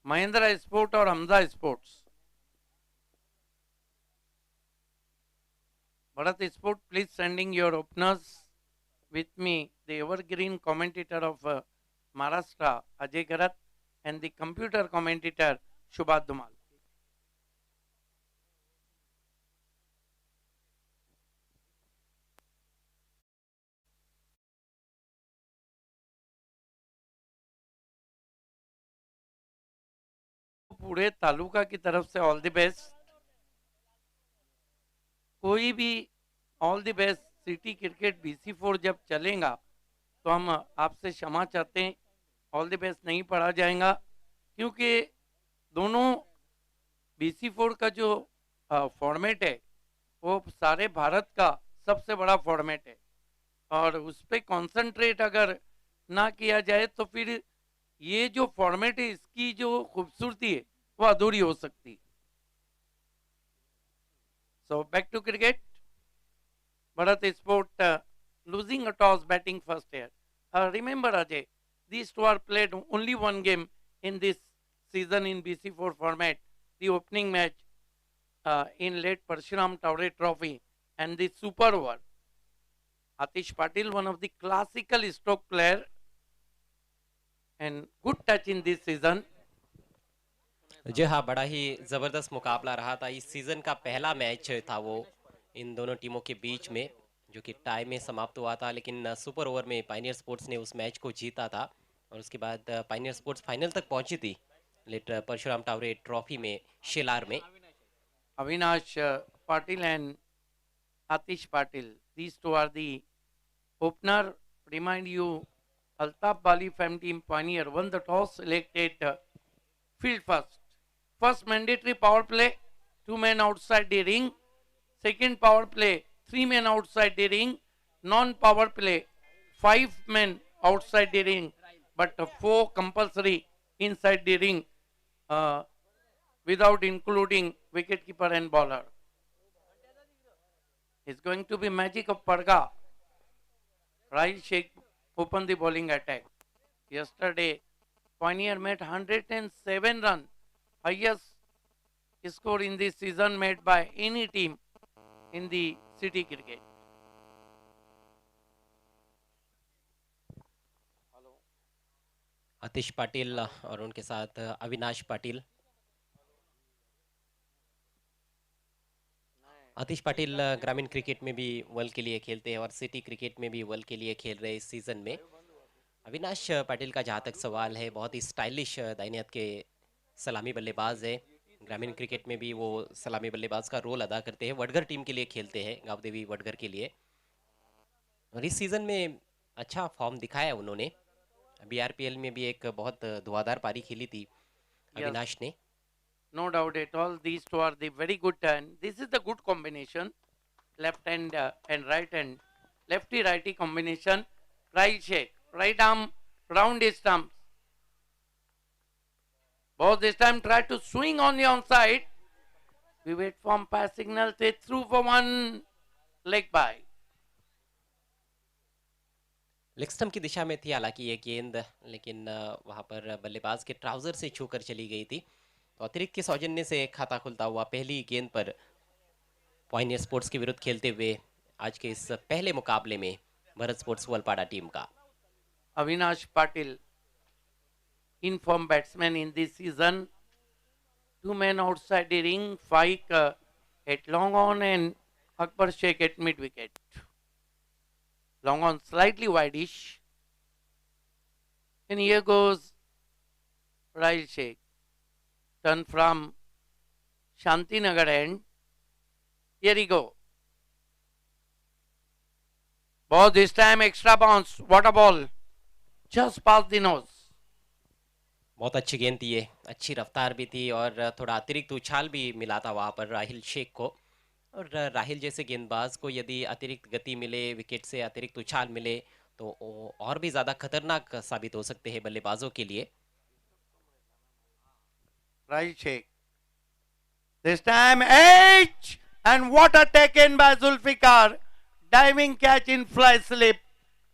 Mahindra sport और Hamza sports. Bharat Sport, please sending your openers with me, the evergreen commentator of Maharashtra, Ajay Garat, and the computer commentator, Shubhat Dhumal. पूरे तालुका की तरफ से all the best. कोई भी all the best. City cricket BC4 जब चलेगा तो हम आपसे क्षमा चाहते हैं, ऑल द बेस्ट नहीं पढ़ा जाएगा, क्योंकि दोनों BC4 का जो फॉर्मेट है वो सारे भारत का सबसे बड़ा फॉर्मेट है, और उस पर कॉन्सेंट्रेट अगर ना किया जाए तो फिर ये जो फॉर्मेट है इसकी जो खूबसूरती है वो अधूरी हो सकती है. So back to cricket. Bharat Sport losing a toss batting first here. Remember Ajay, these two are played only one game in this season in BC4 format. The opening match in late Parshuram Tawre Trophy and the super over. Atish Patil, one of the classical stroke player and good touch in this season. जी हाँ, बड़ा ही ज़बरदस्त मुकाबला रहा था. इस season का पहला match था वो इन दोनों टीमों के बीच में, जो कि टाई में समाप्त हुआ था, लेकिन सुपर ओवर में पायनियर स्पोर्ट्स ने उस मैच को जीता था और उसके बाद पायनियर स्पोर्ट्स फाइनल तक पहुंची थी लेट परशुराम टावरे ट्रॉफी में शिलार में. Avinash Patil and Atish Patil, these two are the opener. Remind you, Altaf Bali Fam Team Pioneer won the toss, selected field first. First mandatory power play, 2 men outside the ring. Second power play, 3 men outside the ring. Non-power play, 5 men outside the ring, but 4 compulsory inside the ring, without including wicketkeeper and bowler. It's going to be magic of Parga. Rahil Sheikh opened the bowling attack. Yesterday, Pioneer made 107 runs, highest score in this season made by any team in the city cricket. आतिश पाटिल और उनके साथ अविनाश पाटिल. आतिश पाटिल ग्रामीण cricket में भी world के लिए खेलते हैं और सिटी क्रिकेट में भी वर्ल्ड के लिए खेल रहे इस सीज़न में. अविनाश पाटिल का जहाँ तक सवाल है, बहुत ही स्टाइलिश दाहिने हाथ के सलामी बल्लेबाज है. ग्रामीण क्रिकेट में भी वो सलामी बल्लेबाज का रोल अदा करते हैं. वडगर टीम के लिए खेलते हैं, गाँव देवी वडगर के लिए, और इस सीज़न में अच्छा फॉर्म दिखाया उन्होंने. अभी RPL में भी एक बहुत धुआंधार पारी खेली थी अविनाश ने. No doubt at all, these two are the very good, and this is the good combination, left hand and right hand, lefty righty combination. Right shake, right arm round his stumps. Both this time try to swing on the onside. We wait for umpire signal, they threw for one leg by. Leg stump की दिशा में थी हालांकि ये गेंद, लेकिन वहां पर बल्लेबाज के ट्राउजर से छूकर चली गई थी. तो अतिरिक्त के सौजन्य से एक खाता खुलता हुआ पहली गेंद पर पॉइनियर स्पोर्ट्स के विरुद्ध खेलते हुए आज के इस पहले मुकाबले में भरत स्पोर्ट्स वलपाड़ा टीम का. Avinash Patil, informed batsman in this season. 2 men outside the ring, Faik at long on and Akbar Sheikh at mid wicket. Long on slightly wideish. And here goes Rahil Sheikh. Turn from Shantinagar end. Here he go. Ball this time extra bounce. What a ball. Just past the nose. बहुत अच्छी गेंद थी ये, अच्छी रफ्तार भी थी और थोड़ा अतिरिक्त उछाल भी मिला था वहां पर राहिल शेख को. और राहिल जैसे गेंदबाज को यदि अतिरिक्त गति मिले, विकेट से अतिरिक्त उछाल मिले, तो और भी ज़्यादा खतरनाक साबित हो सकते हैं बल्लेबाजों के लिए. Rahil Sheikh. This time H, and what a taken by Zulfikar. Diving catch in fly slip,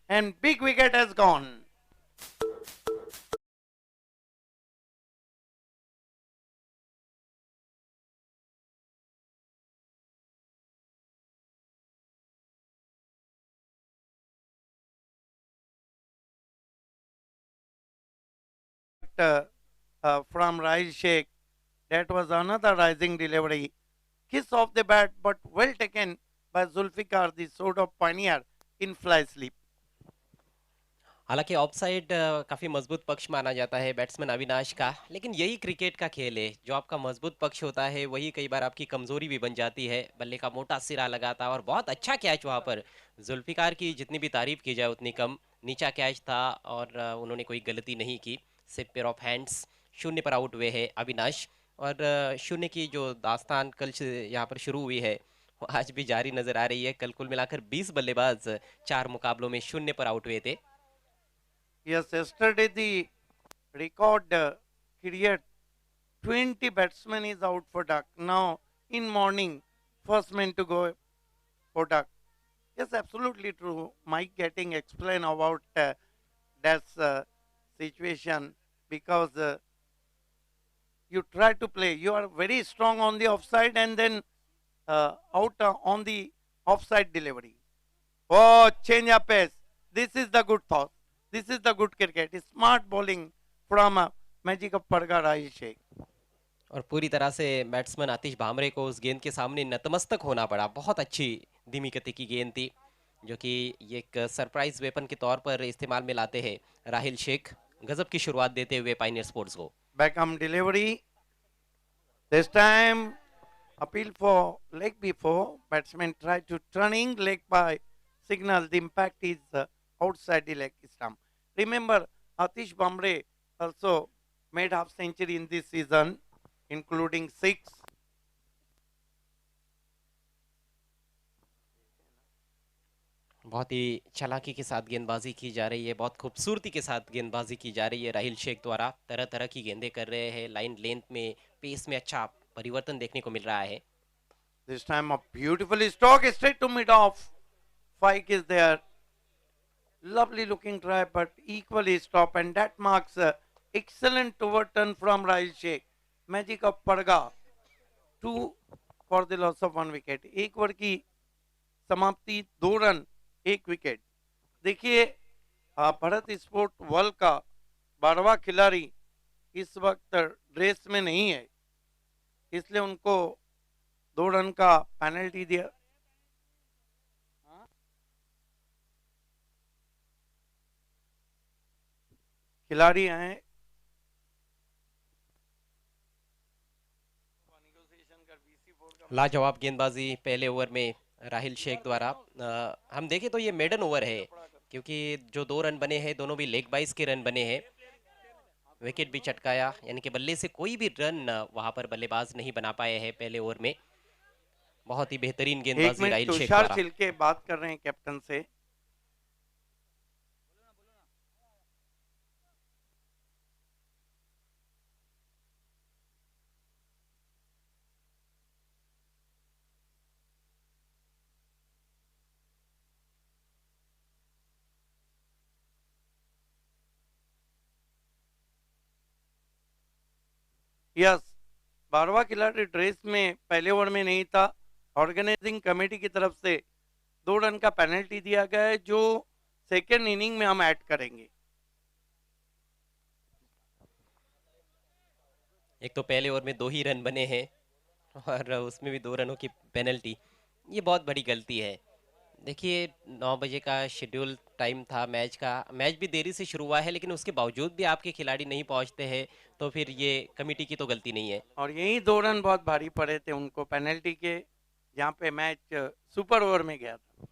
and big wicket has gone. from Rahil Sheikh. That was another rising delivery. Kiss off the bat, but well taken by Zulfikar, the sort of pioneer in fly sleep. हालांकि offside काफी मजबूत पक्ष माना जाता है batsman Avinash का, लेकिन यही क्रिकेट का खेल है, जो आपका मजबूत पक्ष होता है वही कई बार आपकी कमजोरी भी बन जाती है। बल्ले का मोटा सिरा लगा था और बहुत अच्छा कैच वहां पर। जुल्फिकार की जितनी भी तारीफ की जाए उतनी कम। नीचा कैच था और उन्होंने कोई गलती नहीं की, सिर्फ पेयर ऑफ हैंड्स। शून्य पर आउट हुए है अविनाश। और शून्य की जो दास्तान कल से यहाँ पर शुरू हुई है वो आज भी जारी नजर आ रही है। कल कुल मिलाकर 20 बल्लेबाज 4 मुकाबलों में शून्य पर आउट हुए थे। Yes, yesterday the record create 20 batsmen is out for duck. Now in morning, first man to go for duck. Yes, absolutely true. Mike getting explain about that situation because you try to play. You are very strong on the offside and then out on the offside delivery. Oh, change up pace. This is the good thought. This is the good cricket. Smart bowling from Magic of Parga Rahil Sheikh. और पूरी तरह से batsman आतिश भामरे को उस गेंद के सामने नतमस्तक होना पड़ा। बहुत अच्छी धीमी गति की गेंद थी, जो कि ये एक सरप्राइज वेपन के तौर पर इस्तेमाल में लाते हैं राहिल शेख। गजब की शुरुआत देते हुए पायनियर स्पोर्ट्स को। Beckham delivery. This time appeal for leg before. Batsman tried to turning leg by signal. The impact is outside the leg stump. Remember, Atish Bhamre also made half century in this season, including 6. बहुत ही चालाकी के साथ गेंदबाजी की जा रही है, बहुत खूबसूरती के साथ गेंदबाजी की जा रही है राहिल शेख द्वारा। तरह तरह की गेंदें कर रहे हैं, लाइन लेंथ में, पेस में अच्छा परिवर्तन देखने को मिल रहा है। This time a beautiful stroke straight to mid off. Fike is there. Lovely looking try, but equally stop, and that marks excellent overturn from Rahil Sheikh. Magic of Parga. 2 for the loss of 1 wicket. एक over की समाप्ति, 2 run 1 wicket. देखिए, Bharat sport world का 12वां खिलाड़ी इस वक्त dress में नहीं है, इसलिए उनको 2 रन का पेनल्टी दिया। खिलाड़ी हैं लाजवाब गेंदबाजी पहले ओवर में राहिल शेख द्वारा। हम देखें तो ये मेडन ओवर है, क्योंकि जो 2 रन बने हैं दोनों भी लेग बाइस के रन बने हैं। विकेट भी चटकाया, यानी कि बल्ले से कोई भी रन वहां पर बल्लेबाज नहीं बना पाए हैं पहले ओवर में। बहुत ही बेहतरीन गेंदबाजी राहिल शेख द्वारा। छिलके बात कर रहे हैं कैप्टन से। यस, 12वां खिलाड़ी ड्रेस में पहले ओवर में नहीं था। ऑर्गेनाइजिंग कमेटी की तरफ से 2 रन का पेनल्टी दिया गया है, जो सेकेंड इनिंग में हम ऐड करेंगे। एक तो पहले ओवर में 2 ही रन बने हैं और उसमें भी 2 रनों की पेनल्टी, ये बहुत बड़ी गलती है। देखिए 9 बजे का शेड्यूल टाइम था मैच का, मैच भी देरी से शुरू हुआ है, लेकिन उसके बावजूद भी आपके खिलाड़ी नहीं पहुंचते हैं, तो फिर ये कमेटी की तो गलती नहीं है। और यही 2 रन बहुत भारी पड़े थे उनको पेनल्टी के, जहाँ पे मैच सुपर ओवर में गया था।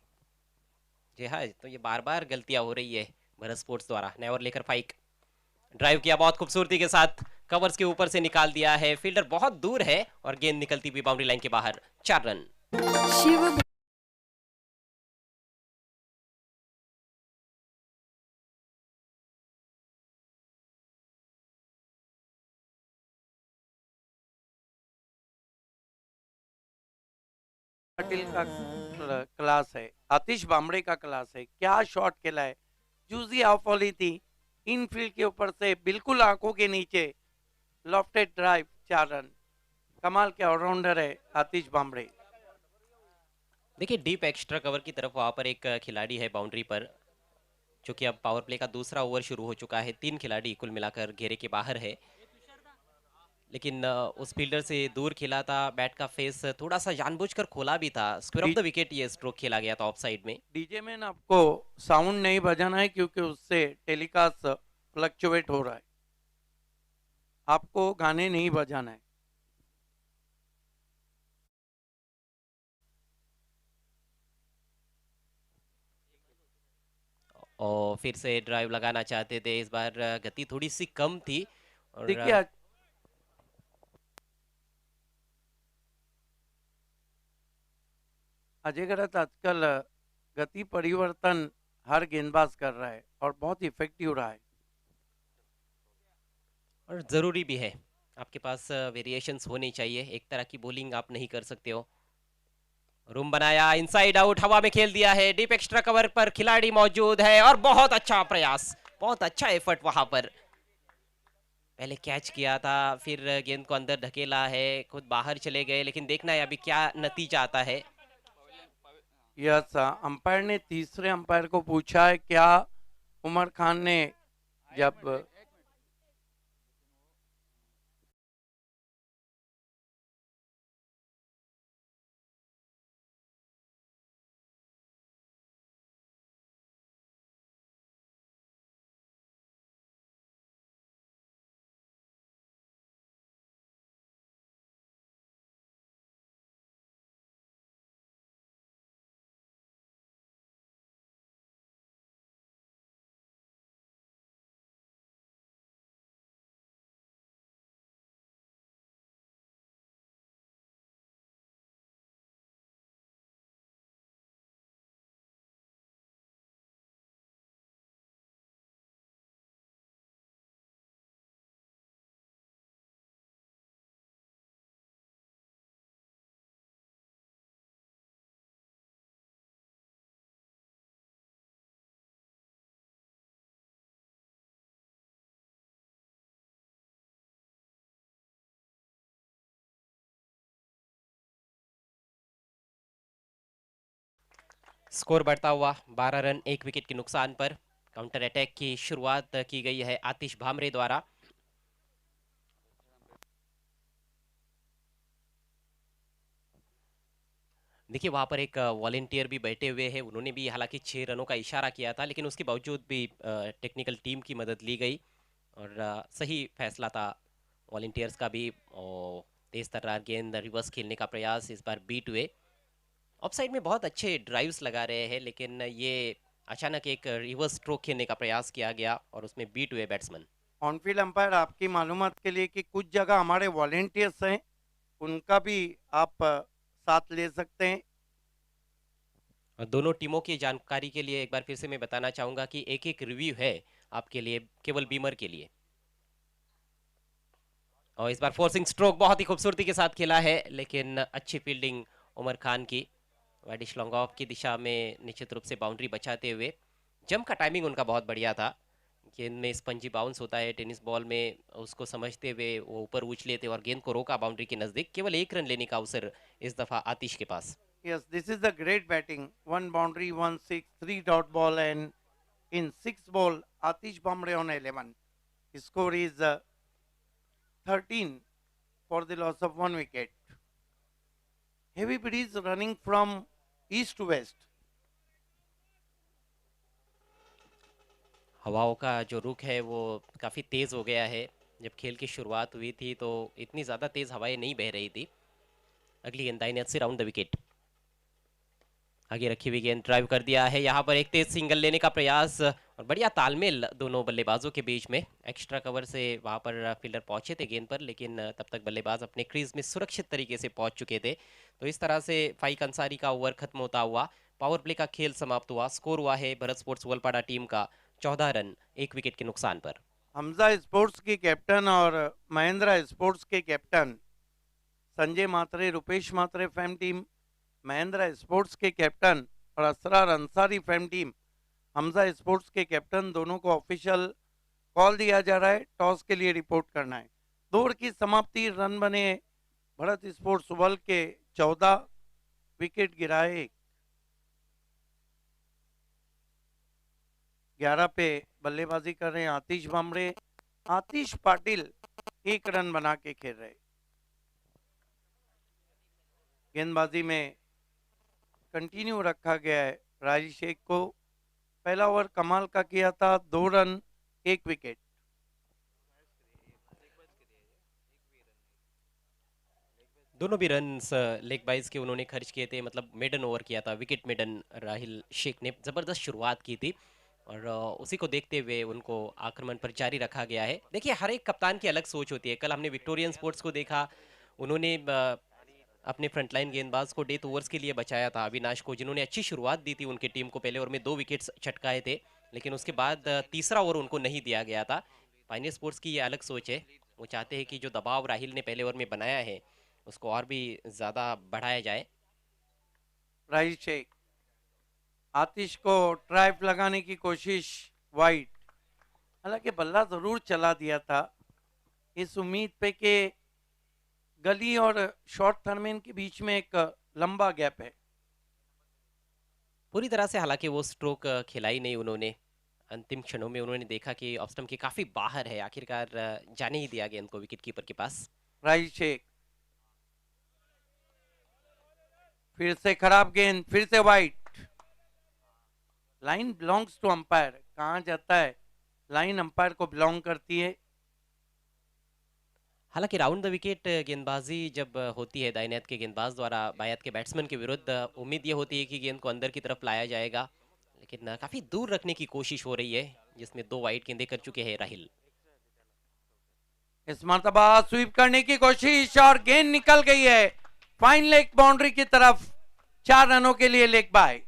जी हाँ, तो ये बार बार गलतियां हो रही है भारत स्पोर्ट्स द्वारा। नया ओवर लेकर फाइक ड्राइव किया बहुत खूबसूरती के साथ, कवर्स के ऊपर से निकाल दिया है, फील्डर बहुत दूर है और गेंद निकलती हुई बाउंड्री लाइन के बाहर। 4 रन। पाटिल का क्लास है, आतिश बामड़े का क्लास है। क्या शॉट खेला है, जूजी ऑफ वाली थी, इनफील्ड के ऊपर से बिल्कुल आंखों के नीचे, लॉफ्टेड ड्राइव, 4 रन। कमाल के ऑलराउंडर है आतिश बामड़े। देखिए डीप एक्स्ट्रा कवर की तरफ वहां पर एक खिलाड़ी है बाउंड्री पर, क्योंकि अब पावर प्ले का दूसरा ओवर शुरू हो चुका है। 3 खिलाड़ी कुल मिलाकर घेरे के बाहर है, लेकिन उस फील्डर से दूर खेला था। बैट का फेस थोड़ा सा जानबूझकर खोला भी था। Square of D, the wicket ये स्ट्रोक खेला गया था ऑफ साइड में। डीजे मैन आपको साउंड नहीं बजाना है क्योंकि उससे टेलीकास्ट फ्लक्चुएट हो रहा है, आपको गाने नहीं बजाना है। और फिर से ड्राइव लगाना चाहते थे। इस बार गति थोड़ी सी कम थी और देखिए अजय गलत आजकल गति परिवर्तन हर गेंदबाज कर रहा है और बहुत इफेक्टिव रहा है। और ज़रूरी भी है, आपके पास वेरिएशंस होनी चाहिए। एक तरह की बॉलिंग आप नहीं कर सकते हो। रूम बनाया, इनसाइड आउट हवा में खेल दिया है। डीप एक्स्ट्रा कवर पर खिलाड़ी मौजूद है और बहुत अच्छा प्रयास, बहुत अच्छा एफर्ट वहां पर। पहले कैच किया था, फिर गेंद को अंदर ढकेला है, खुद बाहर चले गए, लेकिन देखना है अभी क्या नतीजा आता है। यस, अंपायर ने तीसरे अंपायर को पूछा है क्या उमर खान ने जब स्कोर बढ़ता हुआ 12 रन 1 विकेट के नुकसान पर। काउंटर अटैक की शुरुआत की गई है आतिश भामरे द्वारा। देखिए वहां पर एक वॉलेंटियर भी बैठे हुए हैं। उन्होंने भी हालांकि 6 रनों का इशारा किया था, लेकिन उसके बावजूद भी टेक्निकल टीम की मदद ली गई और सही फैसला था वॉलेंटियर्स का भी। और तेज तर्रार गेंद रिवर्स खेलने का प्रयास इस बार बीट हुए। ऑफ साइड में बहुत अच्छे ड्राइव्स लगा रहे हैं, लेकिन ये अचानक एक रिवर्स स्ट्रोक खेलने का प्रयास किया गया और उसमें बीट हुए बैट्समैन। ऑनफील्ड अंपायर आपकी मालूमात के लिए कि कुछ जगह हमारे वॉलेंटियर्स हैं, उनका भी आप साथ ले सकते हैं। और दोनों टीमों की जानकारी के लिए एक बार फिर से मैं बताना चाहूंगा कि एक एक रिव्यू है आपके लिए, केवल बीमर के लिए। और इस बार फोर्सिंग स्ट्रोक बहुत ही खूबसूरती के साथ खेला है, लेकिन अच्छी फील्डिंग उमर खान की। वाइडिश लॉन्ग ऑफ की दिशा में निश्चित रूप से बाउंड्री बचाते हुए। जंप का टाइमिंग उनका बहुत बढ़िया था। गेंद में स्पंजी बाउंस होता है टेनिस बॉल में, उसको समझते हुए वो ऊपर उछले थे और गेंद को रोका बाउंड्री के नजदीक। केवल 1 रन लेने का अवसर इस दफा आतिश के पास। Yes, this is a great batting. One boundary, 1 6, 3 dot ball, and in 6 ball, Atish Bhamre on 11. His score is 13 for the loss of 1 wicket. Heavy breeze running from east to west. हवाओं का जो रुख है वो काफ़ी तेज़ हो गया है। जब खेल की शुरुआत हुई थी तो इतनी ज़्यादा तेज़ हवाएं नहीं बह रही थी। अगली गेंद दाहिने हाथ से राउंड द विकेट। आगे रखी हुई गेंद ड्राइव कर दिया है। यहाँ पर एक तेज सिंगल लेने का प्रयास और बढ़िया तालमेल दोनों बल्लेबाजों के बीच में। एक्स्ट्रा कवर से वहाँ पर फील्डर पहुंचे थे गेंद पर, लेकिन तब तक बल्लेबाज अपने क्रीज में सुरक्षित तरीके से पहुंच चुके थे। तो इस तरह से फाइक अंसारी का ओवर खत्म होता हुआ पावर प्ले का खेल समाप्त हुआ। स्कोर हुआ है भरत स्पोर्ट्स वोलपाड़ा टीम का 14 रन 1 विकेट के नुकसान पर। हमजा स्पोर्ट्स के कैप्टन और महिंद्रा स्पोर्ट्स के captain Sanjay Matre, Rupesh Matre fam team, Mahindra sports के कैप्टन और Asrar Ansari fam team, Hamza sports के कैप्टन, दोनों को ऑफिशियल कॉल दिया जा रहा है। टॉस के लिए रिपोर्ट करना है। 2 ओवर की समाप्ति, रन बने भरत स्पोर्ट्स वर्ल्ड के 14, विकेट गिराए। 11 पे बल्लेबाजी कर रहे हैं आतिश भामरे। आतिश पाटिल 1 रन बना के खेल रहे। गेंदबाजी में कंटिन्यू रखा गया है राजी शेख को। पहला ओवर कमाल का किया था, 2 रन 1 विकेट। दोनों भी रन्स लेग बाइज के उन्होंने खर्च किए थे, मतलब मेडन ओवर किया था, विकेट मेडन राहिल शेख ने ज़बरदस्त शुरुआत की थी और उसी को देखते हुए उनको आक्रमण पर जारी रखा गया है। देखिए हर एक कप्तान की अलग सोच होती है। कल हमने विक्टोरियन स्पोर्ट्स को देखा, उन्होंने अपने फ्रंटलाइन गेंदबाज को डेथ ओवर्स के लिए बचाया था, अविनाश को, जिन्होंने अच्छी शुरुआत दी थी उनकी टीम को। पहले ओवर में 2 विकेट्स चटकाए थे, लेकिन उसके बाद तीसरा ओवर उनको नहीं दिया गया था। पाइनियर स्पोर्ट्स की ये अलग सोच है, वो चाहते हैं कि जो दबाव राहिल ने पहले ओवर में बनाया है उसको और भी ज़्यादा बढ़ाया जाए। राजी शेख आतिश को ट्राइप लगाने की कोशिश, वाइड। हालांकि बल्ला जरूर चला दिया था इस उम्मीद पे कि गली और शॉर्ट थर्मेन के बीच में एक लंबा गैप है। पूरी तरह से हालांकि वो स्ट्रोक खिलाई नहीं उन्होंने। अंतिम क्षणों में उन्होंने देखा कि ऑफ स्टंप के काफ़ी बाहर है, आखिरकार जाने ही दिया गेंद को विकेट कीपर के पास। राजी शेख फिर से खराब गेंद, फिर से wide. Line belongs to umpire, कहा जाता है लाइन अंपायर को बिलोंग करती है। हालांकि राउंड द विकेट गेंदबाजी जब होती है दाहिने हाथ के गेंदबाज द्वारा बाएं हाथ के बैट्समैन के विरुद्ध, उम्मीद ये होती है कि गेंद को अंदर की तरफ लाया जाएगा, लेकिन काफ़ी दूर रखने की कोशिश हो रही है, जिसमें 2 वाइड गेंदें कर चुके हैं राहिल। इस मर्तबा स्वीप करने की कोशिश और गेंद निकल गई है फाइन लेग बाउंड्री की तरफ। 4 रनों के लिए लेग बाय।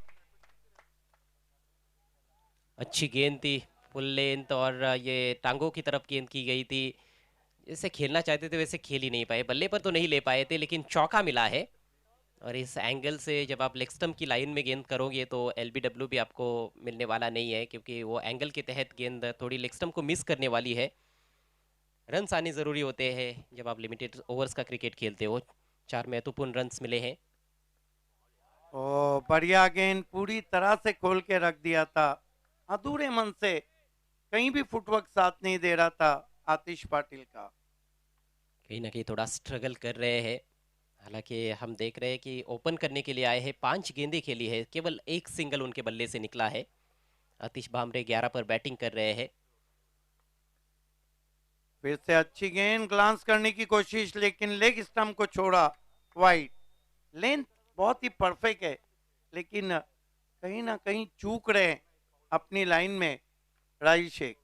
अच्छी गेंद थी, फुल लेंथ, और ये टांगों की तरफ गेंद की गई थी। जैसे खेलना चाहते थे वैसे खेल ही नहीं पाए, बल्ले पर तो नहीं ले पाए थे, लेकिन चौका मिला है। और इस एंगल से जब आप लेग स्टंप की लाइन में गेंद करोगे तो एलबीडब्ल्यू भी आपको मिलने वाला नहीं है, क्योंकि वो एंगल के तहत गेंद थोड़ी लेग स्टंप को मिस करने वाली है। रन्स आने ज़रूरी होते हैं जब आप लिमिटेड ओवर्स का क्रिकेट खेलते हो। 4 महत्वपूर्ण रन्स मिले हैं। ओ बढ़िया गेंद, पूरी तरह से खोल के रख दिया था, अधूरे मन से, कहीं भी फुटवर्क साथ नहीं दे रहा था आतिश पाटिल का। कहीं ना कहीं थोड़ा स्ट्रगल कर रहे हैं। हालांकि हम देख रहे हैं कि ओपन करने के लिए आए हैं, 5 गेंदें खेली है, केवल 1 सिंगल उनके बल्ले से निकला है। आतिश भामरे 11 पर बैटिंग कर रहे हैं। फिर से अच्छी गेंद, ग्लांस करने की कोशिश, लेकिन लेग स्टंप को छोड़ा वाइड। लेंथ बहुत ही परफेक्ट है, लेकिन कहीं ना कहीं चूक रहे हैं अपनी लाइन में राजी शेख।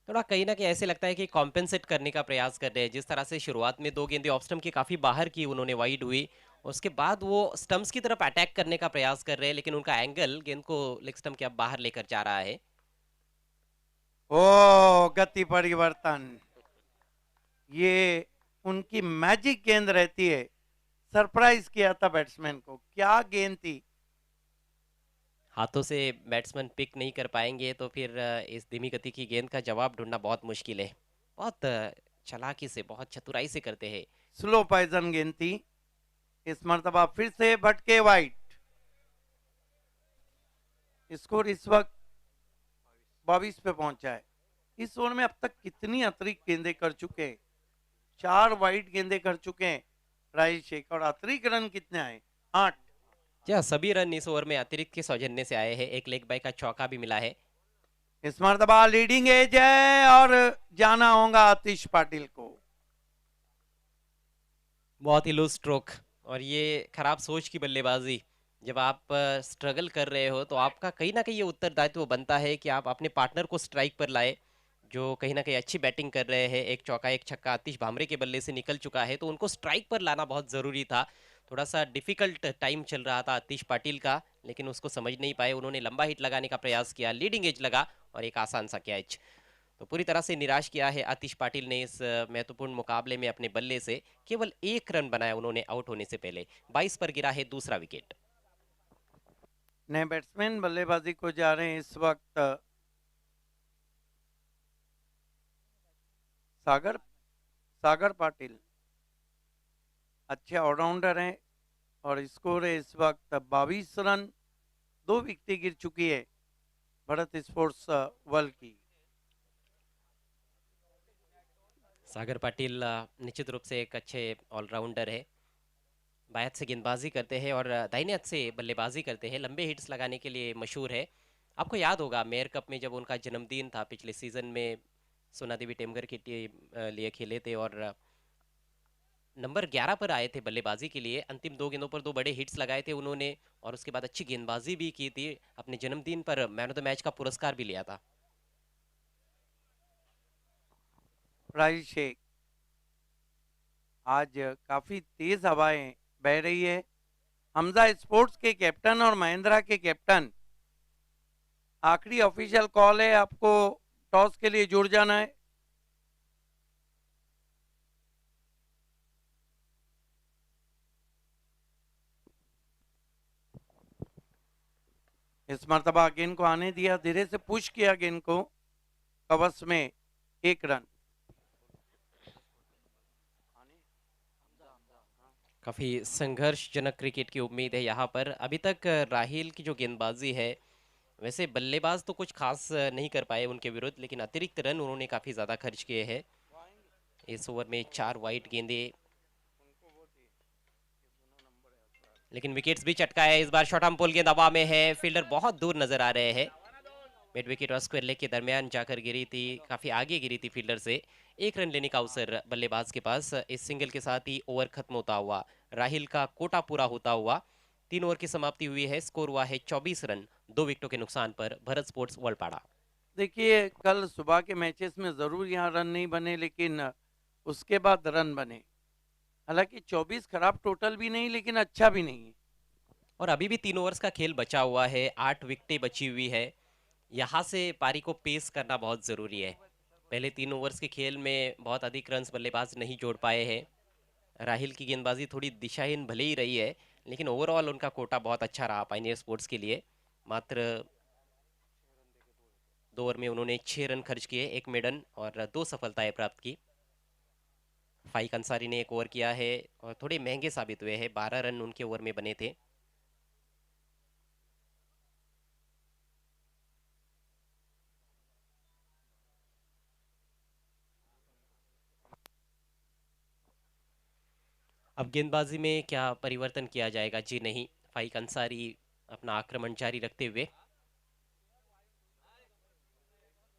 थोड़ा कहीं ना कहीं ऐसे लगता है कि कॉम्पेंसेट करने का प्रयास कर रहे हैं। जिस तरह से शुरुआत में 2 गेंदें ऑफ स्टंप के काफ़ी बाहर की उन्होंने, वाइड हुई, उसके बाद वो स्टंप्स की तरफ अटैक करने का प्रयास कर रहे हैं, लेकिन उनका एंगल गेंद को लेग स्टंप के अब बाहर लेकर जा रहा है। ओ गति परिवर्तन, ये उनकी मैजिक गेंद रहती है। सरप्राइज किया था बैट्समैन को, क्या गेंद थी। हाथों से बैट्समैन पिक नहीं कर पाएंगे तो फिर इस धीमी गति की गेंद का जवाब ढूंढना बहुत मुश्किल है। बहुत चालाकी से, बहुत चतुराई से करते हैं। स्लो पॉइजन गेंद थी। इस मर्तबा फिर से भटके वाइड। स्कोर इस वक्त 22 पे पहुंचा है। इस ओवर में अब तक कितनी अतिरिक्त गेंदें कर चुके हैं, 4 वाइड गेंदें कर चुके हैं राजेश शेख, और अतिरिक्त रन कितने आए, 8। जी हाँ, सभी रन इस ओवर में अतिरिक्त के सौजन्य से आए हैं। एक लेग बाय का चौका भी मिला है। इस मर्तबा लीडिंग एज है और जाना होगा आतिश पाटिल को। बहुत ही लूज स्ट्रोक, और ये खराब सोच की बल्लेबाजी। जब आप स्ट्रगल कर रहे हो तो आपका कहीं ना कहीं ये उत्तरदायित्व बनता है कि आप अपने पार्टनर को स्ट्राइक पर लाए, जो कहीं ना कहीं अच्छी बैटिंग कर रहे हैं। एक चौका एक छक्का आतिश भामरे के बल्ले से निकल चुका है, तो उनको स्ट्राइक पर लाना बहुत ज़रूरी था। थोड़ा सा डिफिकल्ट टाइम चल रहा था आतिश पाटिल का, लेकिन उसको समझ नहीं पाए। उन्होंने लंबा हिट लगाने का प्रयास किया, लीडिंग एज लगा और एक आसान सा कैच। तो पूरी तरह से निराश किया है आतिश पाटिल ने इस महत्वपूर्ण मुकाबले में। अपने बल्ले से केवल 1 रन बनाया उन्होंने आउट होने से पहले। 22 पर गिरा है दूसरा विकेट। नए बैट्समैन बल्लेबाजी को जा रहे हैं इस वक्त सागर पाटिल, अच्छे ऑलराउंडर हैं, और स्कोर है इस वक्त 22 रन, 2 विकेटें गिर चुकी है भरत स्पोर्ट्स वर्ल्ड की। सागर पाटिल निश्चित रूप से एक अच्छे ऑलराउंडर है। बाएं हाथ से गेंदबाजी करते हैं और दाहिने हाथ से बल्लेबाजी करते हैं। लंबे हिट्स लगाने के लिए मशहूर है। आपको याद होगा मेयर कप में जब उनका जन्मदिन था पिछले सीजन में, सोना देवी टेमगर की टीम लिए खेले थे और नंबर 11 पर आए थे बल्लेबाजी के लिए। अंतिम दो गेंदों पर दो बड़े हिट्स लगाए थे उन्होंने और उसके बाद अच्छी गेंदबाजी भी की थी। अपने जन्मदिन पर मैन ऑफ द मैच का पुरस्कार भी लिया था। प्राइज शेख, आज काफी तेज हवाएं बह रही है। हमजा स्पोर्ट्स के कैप्टन और महिंद्रा के कैप्टन, आखिरी ऑफिशियल कॉल है, आपको टॉस के लिए जुड़ जाना है। इस मरतबा गेंद को आने दिया, धीरे से पुश किया गेंद को, कवच में 1 रन। काफी संघर्षजनक क्रिकेट की उम्मीद है यहाँ पर। अभी तक राहिल की जो गेंदबाजी है, वैसे बल्लेबाज तो कुछ खास नहीं कर पाए उनके विरुद्ध, लेकिन अतिरिक्त रन उन्होंने काफी ज्यादा खर्च किए हैं। इस ओवर में 4 वाइड गेंदे, लेकिन विकेट्स भी चटकाए। इस बार शॉर्ट आर्म पुल गेंद हवा में है, फील्डर बहुत दूर नजर आ रहे हैं। मिड विकेट और स्क्वायर लेग के दरमियान जाकर गिरी थी, काफी आगे गिरी थी फील्डर से। 1 रन लेने का अवसर बल्लेबाज के पास। इस सिंगल के साथ ही ओवर खत्म होता हुआ, राहिल का कोटा पूरा होता हुआ 3 ओवर की समाप्ति हुई है। स्कोर हुआ है 24 रन 2 विकेटों के नुकसान पर भरत स्पोर्ट्स वलपाड़ा। देखिए, कल सुबह के मैचेस में जरूर यहाँ रन नहीं बने, लेकिन उसके बाद रन बने। हालांकि 24 खराब टोटल भी नहीं, लेकिन अच्छा भी नहीं है। और अभी भी 3 ओवर्स का खेल बचा हुआ है, 8 विकेटें बची हुई है। यहाँ से पारी को पेस करना बहुत जरूरी है। पहले 3 ओवर्स के खेल में बहुत अधिक रन्स बल्लेबाज नहीं जोड़ पाए हैं। राहिल की गेंदबाजी थोड़ी दिशाहीन भले ही रही है, लेकिन ओवरऑल उनका कोटा बहुत अच्छा रहा पाइनियर स्पोर्ट्स के लिए। मात्र 2 ओवर में उन्होंने 6 रन खर्च किए, 1 मेडन और 2 सफलताएं प्राप्त की। फाइक अंसारी ने 1 ओवर किया है और थोड़े महंगे साबित हुए हैं, 12 रन उनके ओवर में बने थे। अब गेंदबाजी में क्या परिवर्तन किया जाएगा? जी नहीं, फाइक अंसारी अपना आक्रमण जारी रखते हुए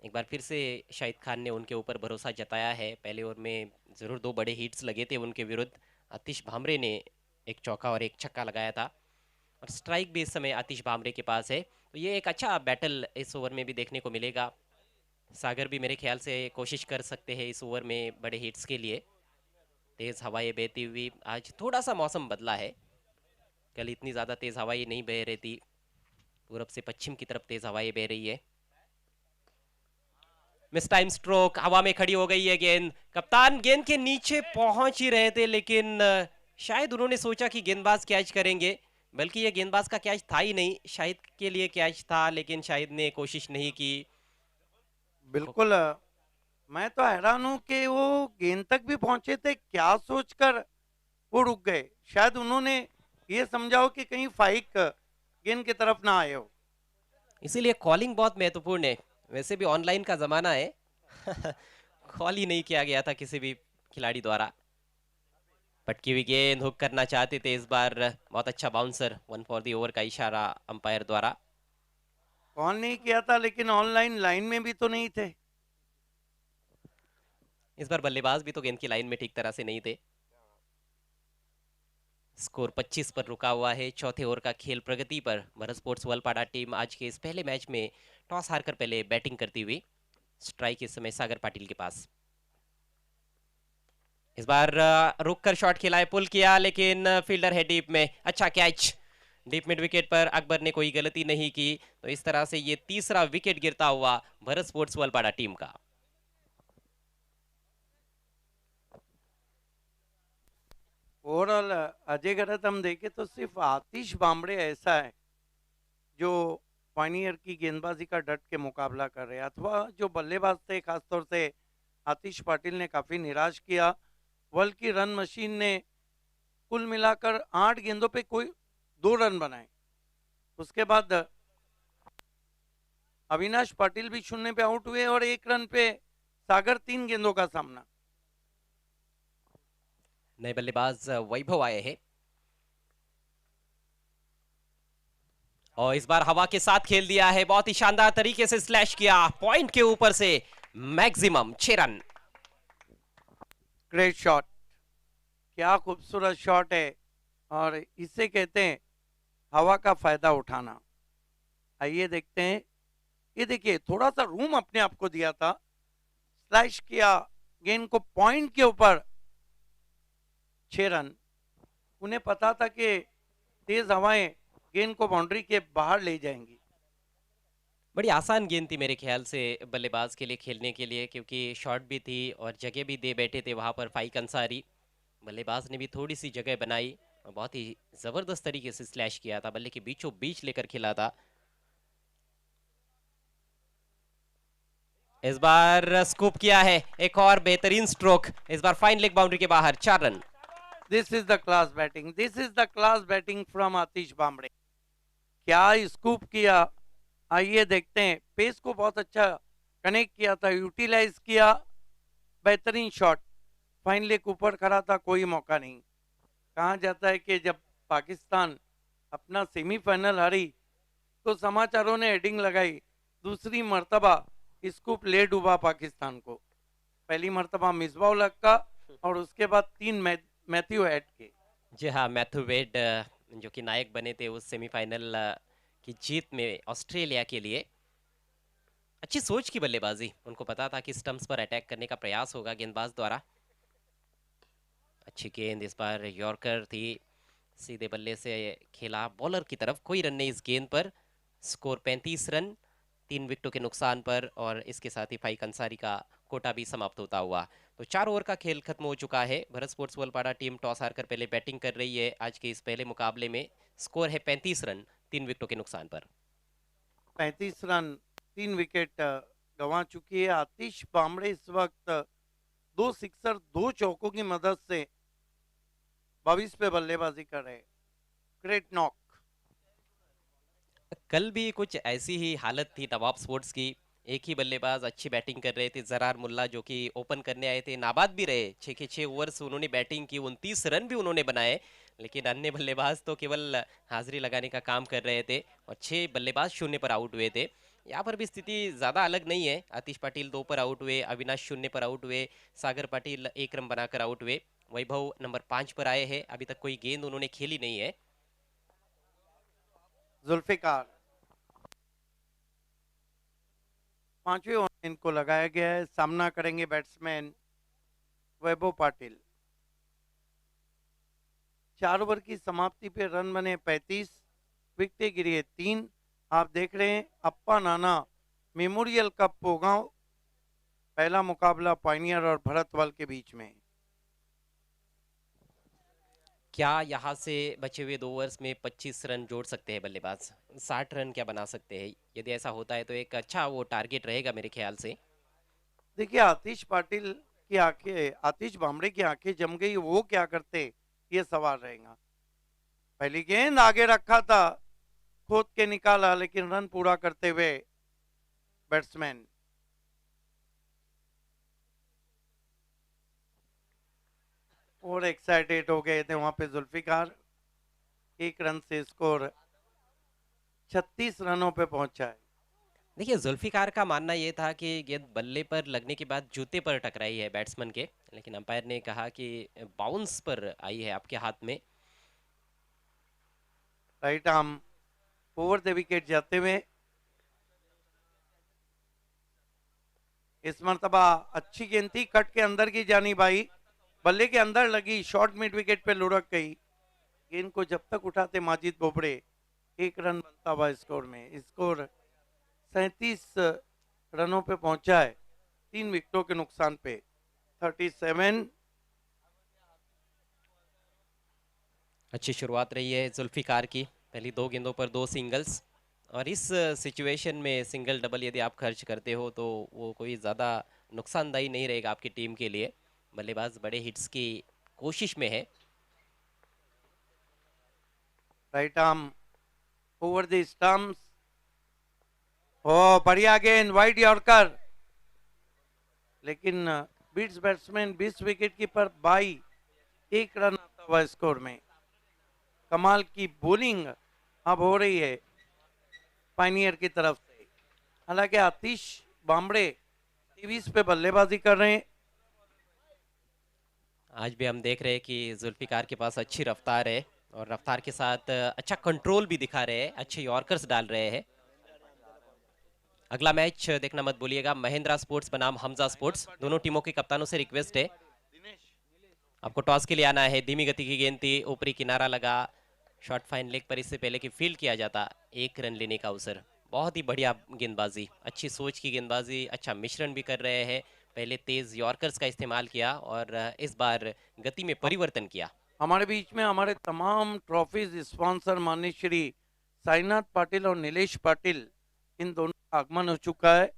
एक बार फिर से शाहिद खान ने उनके ऊपर भरोसा जताया है। पहले ओवर में जरूर 2 बड़े हिट्स लगे थे उनके विरुद्ध। आतिश भामरे ने एक चौका और एक छक्का लगाया था और स्ट्राइक भी इस समय आतिश भामरे के पास है। तो ये एक अच्छा बैटल इस ओवर में भी देखने को मिलेगा। सागर भी मेरे ख्याल से कोशिश कर सकते हैं इस ओवर में बड़े हिट्स के लिए। तेज हवाएं बहती हुई, आज थोड़ा सा मौसम बदला है। कल इतनी ज्यादा तेज हवाएं नहीं बह रही थी, पूरब से पश्चिम की तरफ तेज हवाएं बह रही है। मिस टाइम स्ट्रोक, हवा में खड़ी हो गई है गेंद। कप्तान गेंद के नीचे पहुंच ही रहे थे, लेकिन शायद उन्होंने सोचा कि गेंदबाज कैच करेंगे, बल्कि ये गेंदबाज का कैच था ही नहीं, शाहिद के लिए कैच था, लेकिन शाहिद ने कोशिश नहीं की। बिल्कुल, मैं तो हैरान हूं कि वो गेंद तक भी पहुंचे थे, क्या सोचकर वो रुक गए। शायद उन्होंने ये समझा हो कि कहीं फाइक गेंद की तरफ ना आए हो। इसीलिए कॉलिंग बहुत महत्वपूर्ण है। वैसे भी ऑनलाइन का जमाना है कॉल ही नहीं किया गया था किसी भी खिलाड़ी द्वारा। पटकी हुई गेंद हुक करना चाहते थे इस बार, बहुत अच्छा बाउंसर, 1 फॉर दी ओवर का इशारा अंपायर द्वारा। कॉल नहीं किया था, लेकिन ऑनलाइन लाइन में भी तो नहीं थे। इस बार बल्लेबाज भी तो गेंद की लाइन में ठीक तरह से नहीं थे। स्कोर 25 पर रुका हुआ है। चौथे ओवर का खेल प्रगति पर। भारत स्पोर्ट्स वलपाड़ा टीम आज के इस पहले मैच में टॉस हारकर पहले बैटिंग करती हुई। स्ट्राइक इस समय सागर पाटिल के पास। इस बार रुक कर शॉट खेला है, पुल किया, लेकिन फील्डर है डीप में। अच्छा कैच, डीप मिड विकेट पर अकबर ने कोई गलती नहीं की। तो इस तरह से ये तीसरा विकेट गिरता हुआ भारत स्पोर्ट्स वलपाड़ा टीम का। ओवरऑल अजय गरत हम देखें तो सिर्फ आतिश बामड़े ऐसा है जो पाइनियर की गेंदबाजी का डट के मुकाबला कर रहे हैं, अथवा जो बल्लेबाज थे, खासतौर से आतिश पाटिल ने काफी निराश किया। वर्ल्ड की रन मशीन ने कुल मिलाकर 8 गेंदों पे कोई 2 रन बनाए। उसके बाद अविनाश पाटिल भी 0 पे आउट हुए और 1 रन पे सागर 3 गेंदों का सामना। नए बल्लेबाज वैभव आए हैं और इस बार हवा के साथ खेल दिया है, बहुत ही शानदार तरीके से स्लैश किया पॉइंट के ऊपर से, मैक्सिमम 6 रन। ग्रेट शॉट, क्या खूबसूरत शॉट है और इसे कहते हैं हवा का फायदा उठाना। आइए देखते हैं, ये देखिए थोड़ा सा रूम अपने आप को दिया था, स्लैश किया गेंद को पॉइंट के ऊपर, 6 रन। उन्हें पता था कि तेज हवाएं गेंद को बाउंड्री के बाहर ले जाएंगी। बड़ी आसान गेंद थी मेरे ख्याल से बल्लेबाज के लिए खेलने के लिए, क्योंकि शॉट भी थी और जगह भी दे बैठे थे वहां पर फाइक अंसारी। बल्लेबाज ने भी थोड़ी सी जगह बनाई और बहुत ही जबरदस्त तरीके से स्लैश किया था, बल्ले के बीचों बीच लेकर खेला था। इस बार स्कूप किया है, एक और बेहतरीन स्ट्रोक, इस बार फाइन लेग बाउंड्री के बाहर, 4 run. This is the class batting, this is the class batting from Atish Bamde. क्या स्कूप किया, आइए देखते हैं। पेस को बहुत अच्छा कनेक्ट किया था, यूटिलाइज किया, बेहतरीन शॉट। फाइन लेग ऊपर खड़ा था, कोई मौका नहीं। कहा जाता है कि जब पाकिस्तान अपना सेमीफाइनल हारी तो समाचारों ने हेडिंग लगाई, दूसरी मर्तबा स्कूप ले डूबा पाकिस्तान को। पहली मर्तबा मिसबाह उल हक का और उसके बाद 3 मैथ्यू हेड के। जी हाँ, मैथ्यू वेड जो कि नायक बने थे उस सेमीफाइनल की जीत में ऑस्ट्रेलिया के लिए। अच्छी सोच की बल्लेबाजी, उनको पता था कि स्टंप्स पर अटैक करने का प्रयास होगा गेंदबाज द्वारा। अच्छी गेंद, इस बार यॉर्कर थी, सीधे बल्ले से खेला बॉलर की तरफ, कोई रन नहीं इस गेंद पर। स्कोर 35 रन 3 विकेटों के नुकसान पर, और इसके साथ ही फाइक अंसारी का कोटा भी समाप्त होता हुआ। तो 4 ओवर का खेल खत्म हो चुका है। Bharat sports Walpada team toss हारकर पहले बैटिंग कर रही है आज के इस पहले मुकाबले में। स्कोर है 35 रन 3 विकेटों के नुकसान पर। 35 रन 3 विकेट गंवा चुकी है आतिश बामड़े। इस वक्त 2 सिक्सर 2 चौकों की मदद से 22 पे बल्लेबाजी कर रहे। Great knock. कल भी कुछ ऐसी ही हालत थी नवाब स्पोर्ट्स की, एक ही बल्लेबाज अच्छी बैटिंग कर रहे थे, जरार मुल्ला जो कि ओपन करने आए थे, नाबाद भी रहे, 6 के 6 ओवर्स उन्होंने बैटिंग की, 29 रन भी उन्होंने बनाए, लेकिन अन्य बल्लेबाज तो केवल हाजिरी लगाने का काम कर रहे थे और 6 बल्लेबाज शून्य पर आउट हुए थे। यहाँ पर भी स्थिति ज्यादा अलग नहीं है, आतिश पाटिल 2 पर आउट हुए, अविनाश 0 पर आउट हुए, सागर पाटिल 1 रन बनाकर आउट हुए, वैभव नंबर 5 पर आए हैं, अभी तक कोई गेंद उन्होंने खेली नहीं है। जुल्फिकार 5वें ओवर में इनको लगाया गया है, सामना करेंगे बैट्समैन वैभव पाटिल। 4 ओवर की समाप्ति पे रन बने 35, विकेटें गिरी है 3। आप देख रहे हैं अप्पा नाना मेमोरियल कप पोगांव, पहला मुकाबला पायनियर और भरतवाल के बीच में। क्या यहाँ से बचे हुए 2 ओवर्स में 25 रन जोड़ सकते हैं बल्लेबाज? 60 रन क्या बना सकते हैं? यदि ऐसा होता है तो एक अच्छा वो टारगेट रहेगा मेरे ख्याल से। देखिए आतिश पाटिल की आंखें, आतिश बामड़े की आंखें जम गई, वो क्या करते ये सवाल रहेगा। पहली गेंद आगे रखा था, खोद के निकाला, लेकिन रन पूरा करते हुए बैट्समैन। और एक्साइटेड हो गए थे वहां पे जुल्फिकार। 1 रन से स्कोर 36 रनों पे पहुंचा है। देखिए, जुल्फिकार का मानना ये था कि गेंद बल्ले पर लगने के बाद जूते पर टकराई है बैट्समैन के, लेकिन अंपायर ने कहा कि बाउंस पर आई है आपके हाथ में। Right arm over the wicket जाते हुए, इस मरतबा अच्छी गेंद थी, कट के अंदर की जानी भाई, बल्ले के अंदर लगी, शॉर्ट मिड विकेट पे लुढ़क गई। गेंद को जब तक उठाते माजिद बोबड़े, 1 रन बनता हुआ स्कोर में। स्कोर 37 रनों पे पहुंचा है 3 विकेटों के नुकसान पे, 37। अच्छी शुरुआत रही है जुल्फिकार की, पहली 2 गेंदों पर 2 सिंगल्स, और इस सिचुएशन में सिंगल डबल यदि आप खर्च करते हो तो वो कोई ज़्यादा नुकसानदायी नहीं रहेगा आपकी टीम के लिए। बल्लेबाज बड़े हिट्स की कोशिश में है। Right arm over the stumps, oh बढ़िया गेंद, वाइड यॉर्कर, लेकिन beats batsman 20 wicket keeper 1 run आता हुआ स्कोर में। कमाल की बॉलिंग अब हो रही है पाइनियर की तरफ से। हालांकि आतिश बामड़े 23 पे बल्लेबाजी कर रहे हैं। आज भी हम देख रहे हैं कि जुल्फिकार के पास अच्छी रफ्तार है और रफ्तार के साथ अच्छा कंट्रोल भी दिखा रहे हैं, अच्छे यॉर्कर्स डाल रहे हैं। अगला मैच देखना मत भूलिएगा, महिंद्रा स्पोर्ट्स बनाम हमजा स्पोर्ट्स। दोनों टीमों के कप्तानों से रिक्वेस्ट है, आपको टॉस के लिए आना है। धीमी गति की गेंद थी, ऊपरी किनारा लगा, शॉर्ट फाइन लेग पर इससे पहले कि फील्ड किया जाता, 1 रन लेने का अवसर। बहुत ही बढ़िया गेंदबाजी, अच्छी सोच की गेंदबाजी, अच्छा मिश्रण भी कर रहे हैं। पहले तेज यॉर्कर्स का इस्तेमाल किया और इस बार गति में परिवर्तन किया। हमारे बीच में हमारे तमाम ट्रॉफीज स्पॉन्सर माननीय श्री साईनाथ पाटिल और नीलेश पाटिल, इन दोनों का आगमन हो चुका है।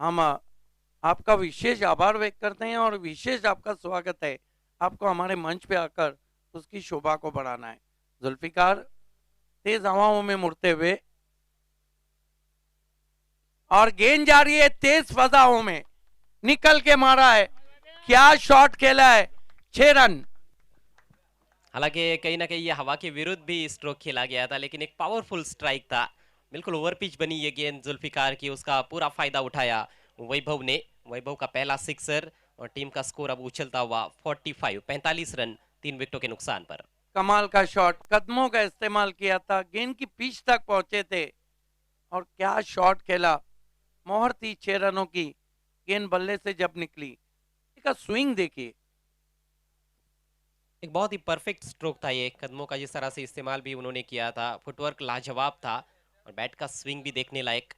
हम आपका विशेष आभार व्यक्त करते हैं और विशेष आपका स्वागत है। आपको हमारे मंच पे आकर उसकी शोभा को बढ़ाना है। जुल्फिकार तेज हवाओं में मुड़ते हुए और गेंद जा रही है तेज फजाओं में, निकल के मारा है, क्या शॉट खेला है, 6 रन। हालांकि कहीं ना कहीं ये हवा के विरुद्ध भी स्ट्रोक खेला गया था, लेकिन एक पावरफुल स्ट्राइक था। बिल्कुल ओवर पिच बनी ये गेंद जुल्फिकार की, उसका पूरा फायदा उठाया वैभव ने। वैभव का पहला सिक्सर और टीम का स्कोर अब उछलता हुआ 45 रन 3 विकेटों के नुकसान पर। कमाल का शॉट, कदमों का इस्तेमाल किया था, गेंद की पिच तक पहुंचे थे और क्या शॉट खेला। मोहर थी 6 रनों की, गेंद बल्ले से जब निकली, इसका स्विंग देखिए। एक बहुत ही परफेक्ट स्ट्रोक था ये, कदमों का जिस तरह से इस्तेमाल भी उन्होंने किया था, फुटवर्क लाजवाब था और बैट का स्विंग भी देखने लायक।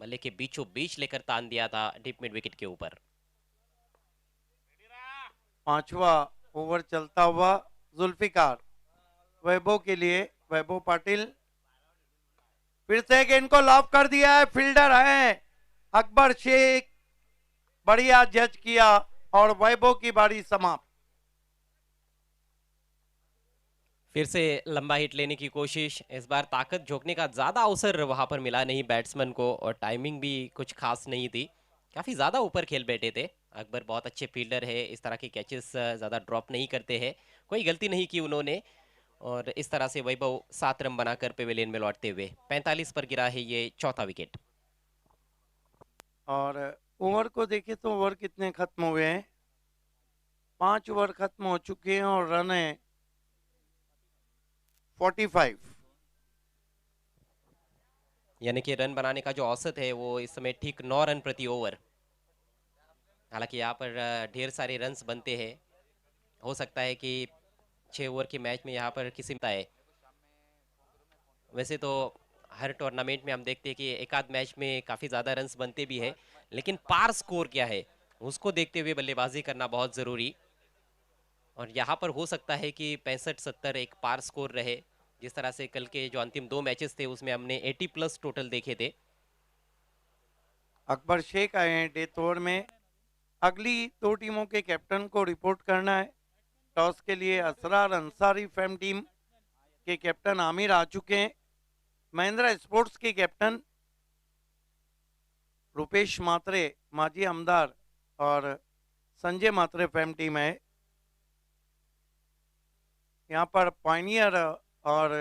बल्ले के बीचों बीच लेकर तान दिया था डीप मिड विकेट के ऊपर। 5वां ओवर चलता हुआ, जुल्फिकार वैभव के लिए, वैभव पाटिल फिर से गेंद को लॉक कर दिया है, फील्डर है अकबर शेख, बढ़िया जज किया और वैभव की बारी समाप्त। फिर से लंबा हिट लेने की कोशिश, इस बार ताकत झोंकने का ज्यादा अवसर वहां पर मिला नहीं बैट्समैन को और टाइमिंग भी कुछ खास नहीं थी। काफी ज्यादा ऊपर खेल बैठे थे। अकबर बहुत अच्छे फील्डर है, इस तरह के कैचेस ज्यादा ड्रॉप नहीं करते हैं, कोई गलती नहीं की उन्होंने और इस तरह से वैभव 7 रन बनाकर पेवेलियन में लौटते हुए 45 पर गिरा है ये चौथा विकेट। और ओवर को देखें तो ओवर कितने खत्म हुए हैं, 5 ओवर खत्म हो चुके हैं और रन है 45। यानी कि रन बनाने का जो औसत है वो इस समय ठीक 9 रन प्रति ओवर। हालांकि यहाँ पर ढेर सारे रन्स बनते हैं, हो सकता है कि 6 ओवर के मैच में यहाँ पर किसी है। वैसे तो हर टूर्नामेंट में हम देखते हैं कि एक आध मैच में काफ़ी ज़्यादा रन्स बनते भी है, लेकिन पार स्कोर क्या है उसको देखते हुए बल्लेबाजी करना बहुत ज़रूरी। और यहाँ पर हो सकता है कि 65-70 एक पार स्कोर रहे, जिस तरह से कल के जो अंतिम 2 मैचेस थे उसमें हमने 80+ टोटल देखे थे। अकबर शेख आए हैं डेथ ओवर में। अगली 2 टीमों के कैप्टन को रिपोर्ट करना है। टॉस के लिए असरार अंसारी फैम टीम के कैप्टन आमिर आ चुके हैं। महिंद्रा स्पोर्ट्स के कैप्टन रुपेश मात्रे माजी आमदार और संजय मात्रे फैम टीम है। यहाँ पर पाइनियर और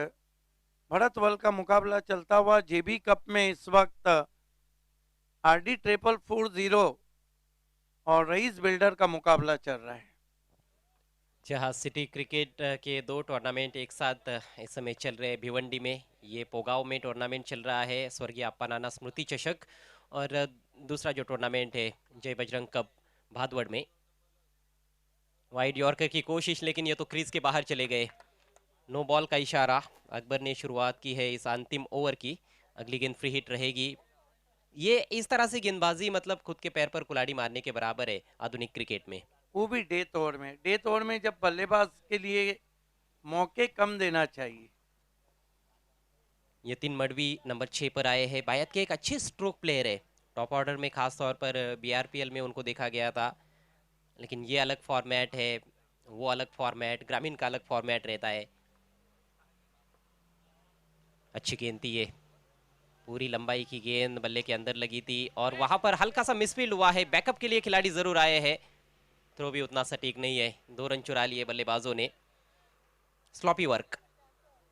भरत वल का मुकाबला चलता हुआ। जेबी कप में इस वक्त आरडी 440 और रईस बिल्डर का मुकाबला चल रहा है। जहाँ सिटी क्रिकेट के 2 टूर्नामेंट एक साथ इस समय चल रहे हैं भिवंडी में। ये पोगांव में टूर्नामेंट चल रहा है, स्वर्गीय अप्पा नाना स्मृति चषक, और दूसरा जो टूर्नामेंट है जय बजरंग कप भादवड़ में। वाइड यॉर्कर की कोशिश, लेकिन ये तो क्रीज के बाहर चले गए। नो बॉल का इशारा। अकबर ने शुरुआत की है इस अंतिम ओवर की, अगली गेंद फ्री हिट रहेगी। ये इस तरह से गेंदबाजी मतलब खुद के पैर पर कुल्हाड़ी मारने के बराबर है आधुनिक क्रिकेट में, वो भी डेथ ओवर में। डेथ ओवर में जब बल्लेबाज के लिए मौके कम देना चाहिए। यतिन मडवी नंबर 6 पर आए हैं। बायत के एक अच्छे स्ट्रोक प्लेयर है, टॉप ऑर्डर में खास तौर पर बीआरपीएल में उनको देखा गया था, लेकिन ये अलग फॉर्मेट है, वो अलग फॉर्मेट, ग्रामीण का अलग फॉर्मेट रहता है। अच्छी गेंद थी ये, पूरी लंबाई की गेंद बल्ले के अंदर लगी थी और वहां पर हल्का सा मिसफील्ड हुआ है। बैकअप के लिए खिलाड़ी जरूर आए हैं। थ्रो भी उतना सटीक नहीं है। 2 रन चुरा लिए बल्लेबाजों ने। Sloppy work.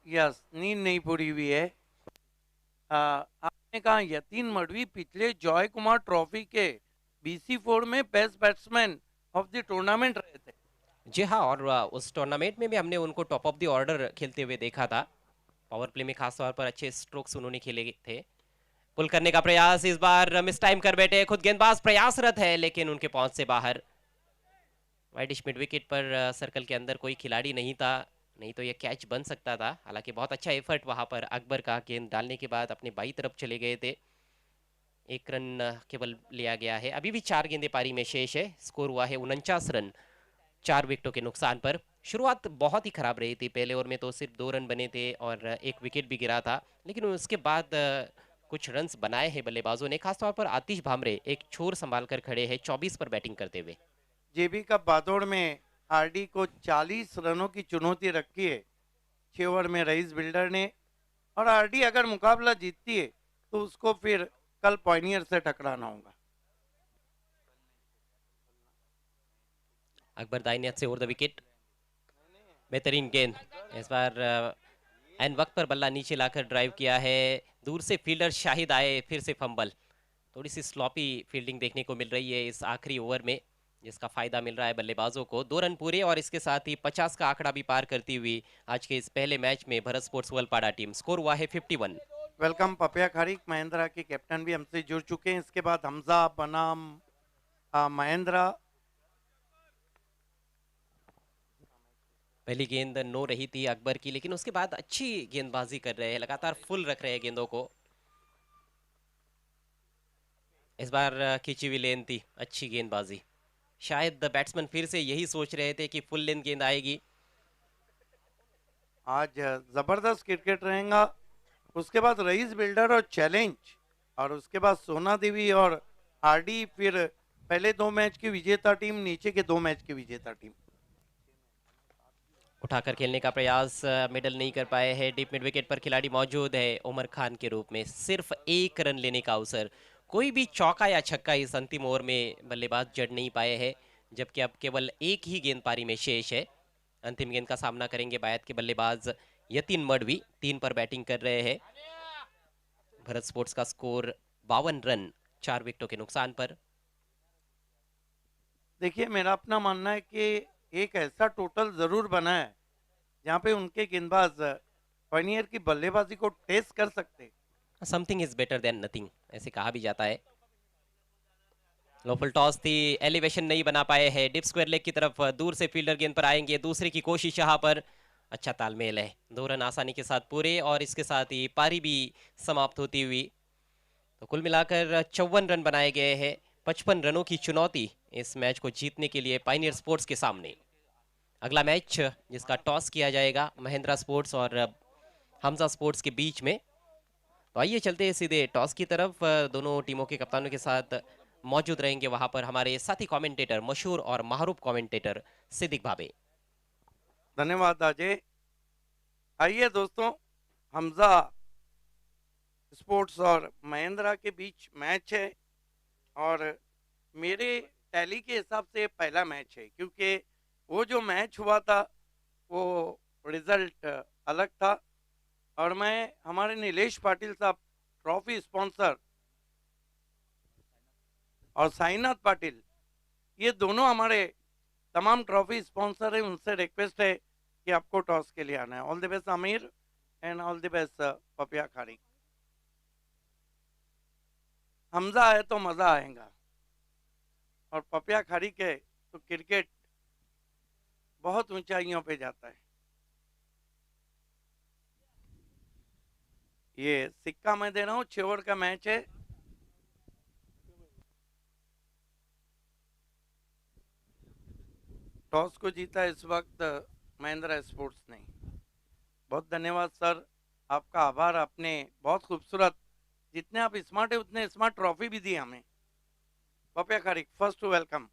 यस, नींद नहीं पूरी हुई है। आपने कहा यतीन मडवी पिछले जॉय कुमार ट्रॉफी के BC4 में best batsman of the tournament रहे थे। जी हाँ, और उस टूर्नामेंट में भी हमने उनको टॉप ऑफ द ऑर्डर खेलते हुए देखा था। पावर प्ले में खास तौर पर अच्छे स्ट्रोक्स उन्होंने खेले थे। पुल करने का प्रयास, इस बार मिस टाइम कर बैठे खुद गेंदबाज, प्रयासरत है लेकिन उनके पहुंच से बाहर। वाइडिश मिड विकेट पर सर्कल के अंदर कोई खिलाड़ी नहीं था, नहीं तो ये कैच बन सकता था। हालांकि बहुत अच्छा एफर्ट वहां पर अकबर का, गेंद डालने के बाद अपने बाई तरफ चले गए थे। 1 रन केवल लिया गया है। अभी भी 4 गेंदें पारी में शेष है। स्कोर हुआ है 49 रन 4 विकेटों के नुकसान पर। शुरुआत बहुत ही खराब रही थी। पहले ओवर में तो सिर्फ 2 रन बने थे और 1 विकेट भी गिरा था, लेकिन उसके बाद कुछ रन्स बनाए हैं बल्लेबाजों ने। खासतौर पर आतिश भामरे एक छोर संभाल कर खड़े हैं 24 पर बैटिंग करते हुए। जेबी कप बादौड़ में आरडी को 40 रनों की चुनौती रखी है 6 ओवर में रईस बिल्डर ने, और आरडी अगर मुकाबला जीतती है तो उसको फिर कल पॉइनियर से टकराना होगा। अकबर दाहिने से ओवर द विकेट। बेहतरीन गेंद, इस बार एन वक्त पर बल्ला नीचे लाकर ड्राइव किया है। दूर से फील्डर शाहिद आए, फिर से फंबल। थोड़ी सी स्लॉपी फील्डिंग देखने को मिल रही है इस आखिरी ओवर में, जिसका फायदा मिल रहा है बल्लेबाजों को। 2 रन पूरे और इसके साथ ही 50 का आंकड़ा भी पार करती हुई आज के इस पहले मैच में Bharat sports Walpada team. Score हुआ है 51। वेलकम पपिया खारिक, महेंद्रा के कैप्टन भी हमसे जुड़ चुके हैं। इसके बाद हमजा बनाम महेंद्रा। पहली गेंद नो रही थी अकबर की, लेकिन उसके बाद अच्छी गेंदबाजी कर रहे हैं, लगातार फुल रख रहे हैं गेंदों को। इस बार खींची हुई लेन थी, अच्छी गेंदबाजी। शायद बैट्समैन फिर से यही सोच रहे थे कि फुल लेंथ गेंद आएगी। आज जबरदस्त क्रिकेट रहेगा। उसके बाद रईस बिल्डर और चैलेंज, और उसके बाद सोना देवी और आरडी, फिर पहले 2 मैच की विजेता टीम, नीचे के 2 मैच की विजेता टीम। उठाकर खेलने का प्रयास, मिडल नहीं कर पाए हैं। डीप मिड विकेट पर खिलाड़ी मौजूद है उमर खान के रूप में। सिर्फ 1 रन लेने का अवसर, कोई भी चौका या छक्का इस अंतिम ओवर में बल्लेबाज जड़ नहीं पाए हैं, जबकि अब केवल 1 ही गेंद पारी में शेष है। अंतिम गेंद का सामना करेंगे बायत के बल्लेबाज यतीन मडवी। 3 पर बैटिंग कर रहे हैं। भारत स्पोर्ट्स का स्कोर 52 रन 4 विकेटों के नुकसान पर। देखिए, मेरा अपना मानना है कि एक ऐसा टोटल जरूर बना है जहाँ पे उनके गेंदबाज पॉइनियर की बल्लेबाजी को टेस्ट कर सकते। Something is better than nothing, ऐसे कहा भी जाता है। लोफल टॉस थी, एलिवेशन नहीं बना पाए हैं। डिप स्क्वायर लेग की तरफ दूर से फील्डर गेंद पर आएंगे। दूसरे की कोशिश यहाँ पर, अच्छा तालमेल है। 2 रन आसानी के साथ पूरे और इसके साथ ही पारी भी समाप्त होती हुई। तो कुल मिलाकर 54 रन बनाए गए हैं। 55 रनों की चुनौती इस मैच को जीतने के लिए पायनियर स्पोर्ट्स के सामने। अगला मैच जिसका टॉस किया जाएगा महेंद्रा स्पोर्ट्स और हमजा स्पोर्ट्स के बीच में। तो आइए चलते हैं सीधे टॉस की तरफ। दोनों टीमों के कप्तानों के साथ मौजूद रहेंगे वहां पर हमारे साथी कमेंटेटर, मशहूर और मारूफ कमेंटेटर सिद्दीक भाबे। धन्यवाद अजय। आइए दोस्तों, हमजा स्पोर्ट्स और महेंद्रा के बीच मैच है, और मेरे टैली के हिसाब से पहला मैच है, क्योंकि वो जो मैच हुआ था वो रिजल्ट अलग था। और मैं हमारे नीलेश पाटिल साहब, ट्रॉफी स्पॉन्सर, और साईनाथ पाटिल, ये दोनों हमारे तमाम ट्रॉफी स्पॉन्सर हैं, उनसे रिक्वेस्ट है कि आपको टॉस के लिए आना है। All the best Aamir, and all the best Papiya Khari. Hamza है तो मजा आएगा, और पपिया खारी के तो क्रिकेट बहुत ऊंचाइयों पे जाता है। ये सिक्का मैं दे रहा हूँ, 6 ओवर का मैच है। टॉस को जीता इस वक्त महेंद्रा स्पोर्ट्स ने। बहुत धन्यवाद सर, आपका आभार। आपने बहुत खूबसूरत, जितने आप स्मार्ट है उतने स्मार्ट ट्रॉफी भी दी हमें। पपिया खारिक, फर्स्ट वेलकम।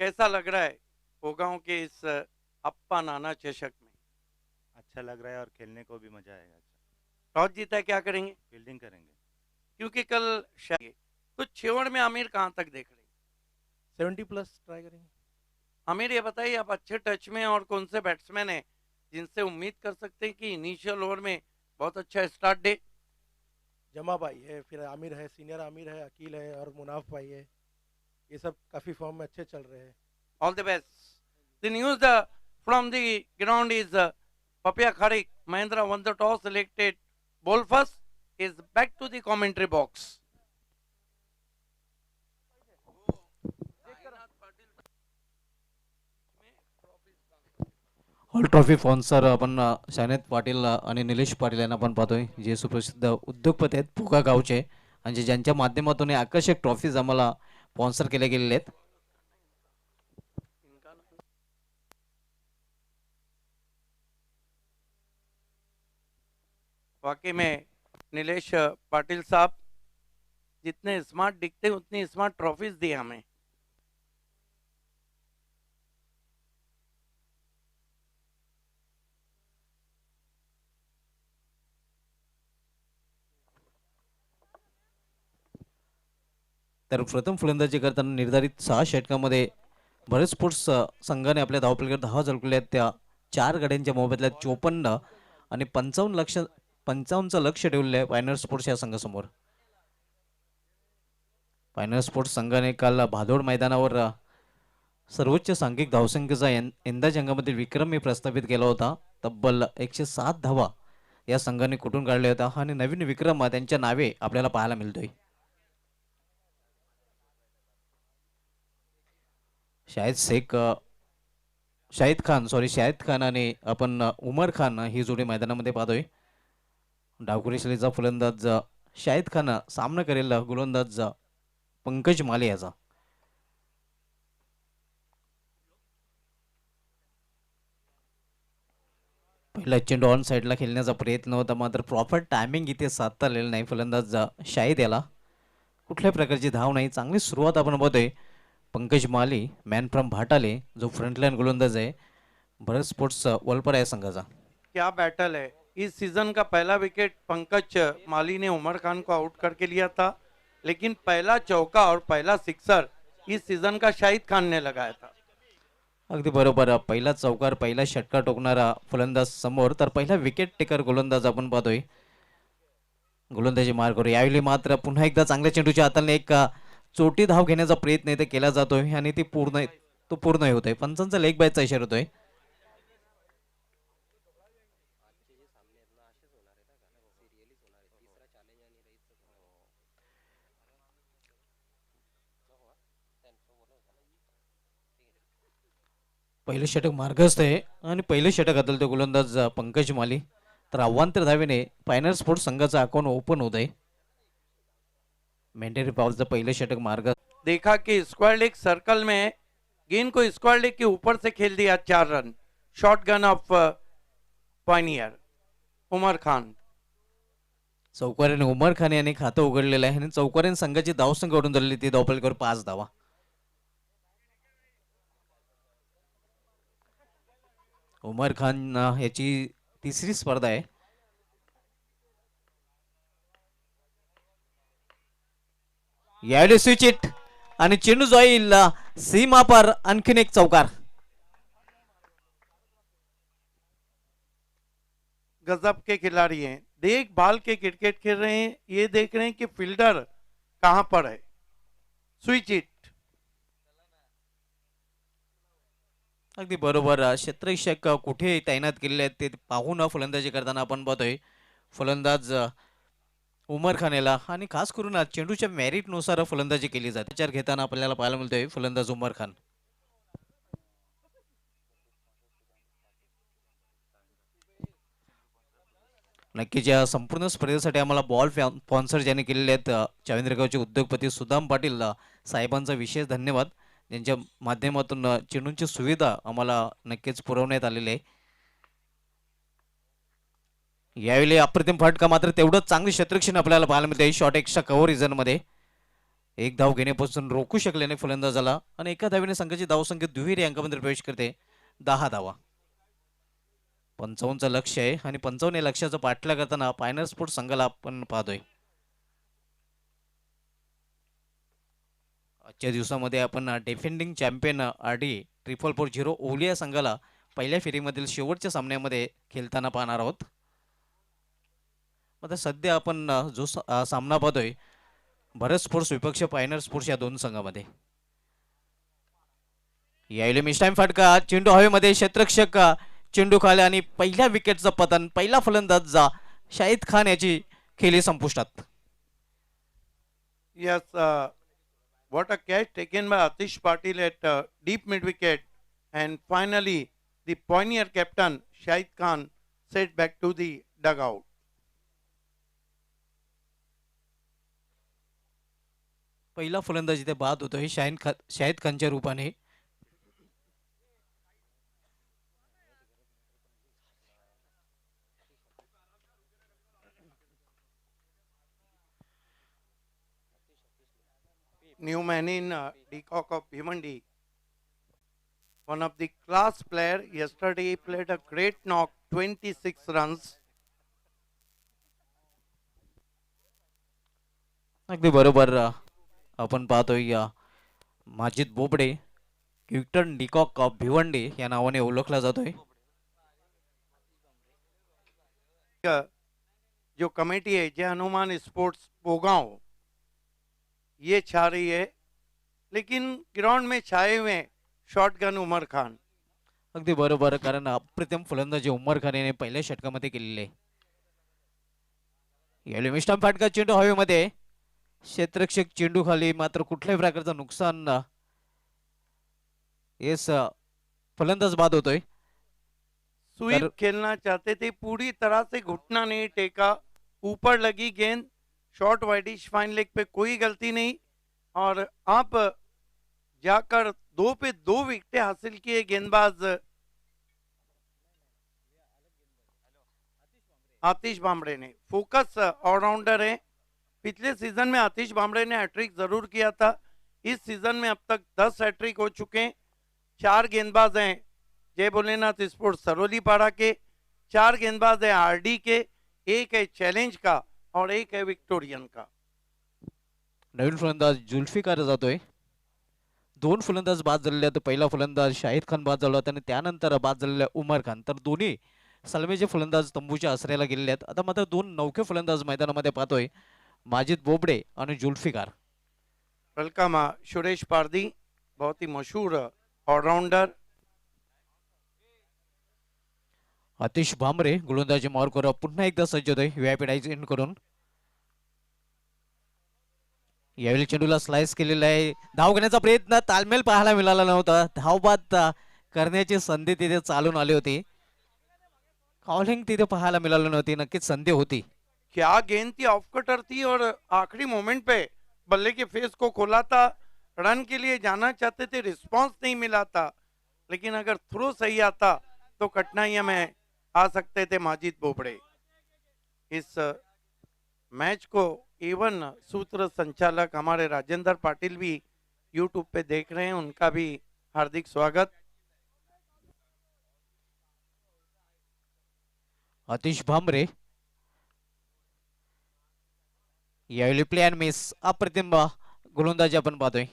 कैसा लग रहा है ओगांव के इस अप्पा नाना चषक में? अच्छा लग रहा है और खेलने को भी मजा आएगा। अच्छा, टॉस जीता है, क्या करेंगे? फील्डिंग करेंगे। क्योंकि कल शायद तो छेवड़ में आमिर कहाँ तक देख रहे हैं? 70+ ट्राई करेंगे। आमिर ये बताइए, आप अच्छे टच में और कौन से बैट्समैन हैं जिनसे उम्मीद कर सकते हैं कि इनिशियल ओवर में बहुत अच्छा स्टार्ट दे? जमा भाई है, फिर आमिर है, सीनियर आमिर है, अकील है और मुनाफ भाई है। ये सब काफ़ी फॉर्म में अच्छे चल रहे हैं। All the best. The news from the ground is Papia Kharik. Mahendra won the toss, selected ball first. Is back to the commentary box. All trophy sponsor आपण शायनेत पाटील आणि निलेश पाटील यांना आपण पाहतोय, जे सुप्रसिद्ध उद्योगपती आहेत भोगा गावचे आणि ज्यांच्या माध्यमातून आकर्षक ट्रॉफीज आम्हाला स्पॉन्सर केले गेलेले आहेत. वाकई में नीलेश पाटिल साहब जितने स्मार्ट दिखते हैं उतनी स्मार्ट ट्रॉफीज दी हमें. तर प्रथम फलंदाजी करताना निर्धारित 6 षटकामध्ये भारत स्पोर्ट्स संघाने आपल्या धावपलीकडे 10 झळकले आहेत. त्या 4 गड्यांच्या मोबदल्यात 54 आणि 55चं लक्ष ठेवले आहे पायनर स्पोर्ट्स या संघासमोर. पायनर स्पोर्ट्स संघाने काल भादोड मैदानावर सर्वोच्च सांघिक धावसंख्येचा यंदाच्या अंगामध्ये विक्रमी प्रस्थापित केला होता. तब्बल 107 धावा या संघाने कुठून काढल्या होत्या आणि नवीन विक्रम त्यांच्या नावे आपल्याला पाहायला मिळतोय. शाहिद खान आणि आपण उमर खान ही जोडी मैदानामध्ये पाहतोय. डावखुरी शैलीचा फलंदाज शाहिद खान सामना करेल गोलंदाज पंकज माले याचा. पहिला चेंडू ऑन साईडला खेळण्याचा प्रयत्न होता, मात्र प्रॉपर टायमिंग इथे साधता आलेलं नाही. फलंदाज शाहिद याला कुठल्याही प्रकारची धाव नाही. चांगली सुरुवात आपण बघतोय. पंकज माली मॅन फ्रॉम भाटाले जो फ्रंटलाइन गोलंदाज है भारत स्पोर्ट्स वलपरा संघाचा. क्या बैटल है. इस सीजन का पहला विकेट पंकज माली ने उमर खान को आउट करके लिया था, लेकिन पहला चौका और पहला सिक्सर इस सीजन का शाहिद खान ने लगाया था. अगदी बरोबर. पहिला चौकार पहिला षटकार टोकणारा फलंदाज समोर, तर पहिला विकेट टेकर गोलंदाज आपण पाहतोय. गोलंदाजी मार्गावर यावेळी मात्र पुन्हा एकदा चांगल्या चेंडूच्या हाताने एक चोटी धाव घेण्याचा प्रयत्न इथे केला जातोय आणि ती पूर्ण होतोय. पंचांचा लेग बायचा इशारा होतोय. पहिले षटक मार्गस्थ आहे आणि पहिले षटक हाताळतो गोलंदाज पंकज माली. तर अवांतर धावेने फायनल स्पोर्ट्स संघाचा अकाउंट ओपन होत आहे. मेंटेरी पावलचं पहिले षटक मार्ग. देखा कि स्क्वायर लेग सर्कल में गेंद को स्क्वायर लेग के ऊपर से खेल दिया. 4 run. Short gun of pioneer Umar Khan. चौकारीने उमर खान यांनी खातं उघडलेलं आहे आणि चौकारीने संघाची धावसंख्या ओढून धरली. ती धावपलीकडे 5 धावा. उमर खान याची तिसरी स्पर्धा आहे. यावेळी स्विच हिट आणि चेंडू जाईल सीमा पर. आणखीन एक चौकार. गजब के खिलाड़ी हैं. देखभाल के क्रिकेट खेल रहे हैं. ये देख रहे हैं कि फील्डर कहां पर है. Switch hit. अगदी बरोबर. क्षेत्ररक्षक कुठे तैनात केलेले आहेत ते पाहून फलंदाजी करताना आपण पाहतोय. फलंदाज उमर खान याला आणि खास करून चेंडूच्या मेरिट नुसार फलंदाजी केली जाते. विचार घेताना आपल्याला पाहायला मिळतोय फलंदाज उमर खान. नक्कीच या संपूर्ण स्पर्धेसाठी आम्हाला बॉल स्पॉन्सर ज्यांनी केलेले आहेत चाविंद्रगावचे उद्योगपती सुदाम पाटील साहेबांचा विशेष धन्यवाद. ज्यांच्या माध्यमातून चेंडूंची सुविधा आम्हाला नक्कीच पुरवण्यात आलेली आहे. यावेळी अप्रतिम फटका, मात्र तेवढंच चांगली क्षेत्ररक्षण आपल्याला पाहायला मिळते. शॉट एक्स्ट्रा कव्हर रिझन मध्ये एक धाव घेण्यापासून रोखू शकले नाही फलंदाजाला आणि एका धावेने संघाची धावसंख्या दुहेरी अंकामध्ये प्रवेश करते. 10 धावा. 55चं लक्ष आहे आणि 55 लक्षाचं पाठला करताना पायनर स्पोर्ट्स संघाला आपण पाहतोय. आजच्या दिवसामध्ये आपण डिफेंडिंग चॅम्पियन RD 4440 ओवली या संघाला पहिल्या फेरीमधील शेवटच्या सामन्यामध्ये खेळताना पाहणार आहोत. आता सध्या आपण सामना पाहतोय भारत स्पोर्ट्स विपक्ष पायनर स्पोर्ट्स या दोन संघामध्ये. यावेळी मिस्टाईम फटका, चेंडू हवेमध्ये, क्षेत्ररक्षक चेंडू खाली आणि पहिल्या विकेटचं पतन. पहिला फलंदाज शाहिद खान याची खेळी संपुष्टात. Yes, what a catch taken by Atish Patil at deep mid wicket, and finally the pioneer captain Shahid Khan set back to the dugout. पहिला फलंदाज इथे बाद होतोय शाहिद खानच्या रूपाने. New man in Deacock of Bhimandi. One of the class player. Yesterday he played a great knock, 26 runs. अगदी बरोबर. आपण पाहतोय माजिद बोबडे, क्विक्टन डिकॉक ऑफ भिवंडी या नावाने ओळखला जातोय. जो कमेटी है जय हनुमान स्पोर्ट्स पोगांव, ये छा रही है, लेकिन ग्राउंड में छाए हुए शॉटगन उमर खान. अगदी बरोबर, कारण अप्रतिम फलंदाजी उमर खान याने पहिल्या षटकामध्ये केलेले. यावेळी मिस्टम फाटका, चेंडू हवेमध्ये, क्षेत्ररक्षक चेंडू खाली, मात्र कुठल्याही प्रकारचं नुकसान येस फलंदाज बाद होतोय. स्वीप खेलना चाहते थे, पूरी तरह से घुटना नहीं टेका, ऊपर लगी गेंद, शॉर्ट वाइडिश फाइन लेग पे कोई गलती नहीं, और आप जाकर 2 पे 2 विकेटें हासिल किए गेंदबाज आतिश बामड़े ने. फोकस ऑलराउंडर है. पिछले सीजन में आतिश बामड़े ने हैट्रिक जरूर किया था. इस सीजन में अब तक 10 हैट्रिक हो चुके हैं. 4 गेंदबाज हैं जय भोलेनाथ स्पोर्ट्स सरोलीपाड़ा के, 4 गेंदबाज हैं RD के, 1 है चैलेंज का और 1 है विक्टोरियन का. नवीन फलंदाज जुल्फिकार जातोय. 2 फलंदाज बाद झालेले आहेत. पहिला फलंदाज शाहिद खान बाद झाला होता आणि त्यानंतर बाद झालेला उमर खान. तर दोन्ही सलमेचे फलंदाज तंबूच्या आसऱ्याला गेलेले आहेत. आता मात्र 2 नौके फलंदाज मैदानामध्ये पाहतोय, माजिद बोबडे और जुल्फिकार. वेलकम सुरेश पारदी, बहुत ही मशहूर ऑलराउंडर. आतिश भामरे गोलंदाजी मार्कवर पुन्हा एकदा सज्ज होतोय व्हीआयपी डाईज इन करून. यावेळी चेंडूला स्लाइस केलेला आहे. धाव घेण्याचा प्रयत्न, तालमेल पाहायला मिळाला नव्हता. धावबाद करण्याची संधी तिथे चालून आली होती. कॉलिंग तिथे पाहायला मिळाली नव्हती. नक्कीच संधी होती. क्या गेंद थी, ऑफ कटर थी, और आखिरी मोमेंट पे बल्ले के फेस को खोला था. रन के लिए जाना चाहते थे, रिस्पांस नहीं मिला था, लेकिन अगर थ्रो सही आता तो कठिनाइयां में आ सकते थे माजिद बोबड़े. इस मैच को एवन सूत्र संचालक हमारे राजेंद्र पाटिल भी यूट्यूब पे देख रहे हैं, उनका भी हार्दिक स्वागत. आतिश भामरे यावेळी प्ले अँड मिस, अप्रतिम गोलंदाजी आपण पाहतोय.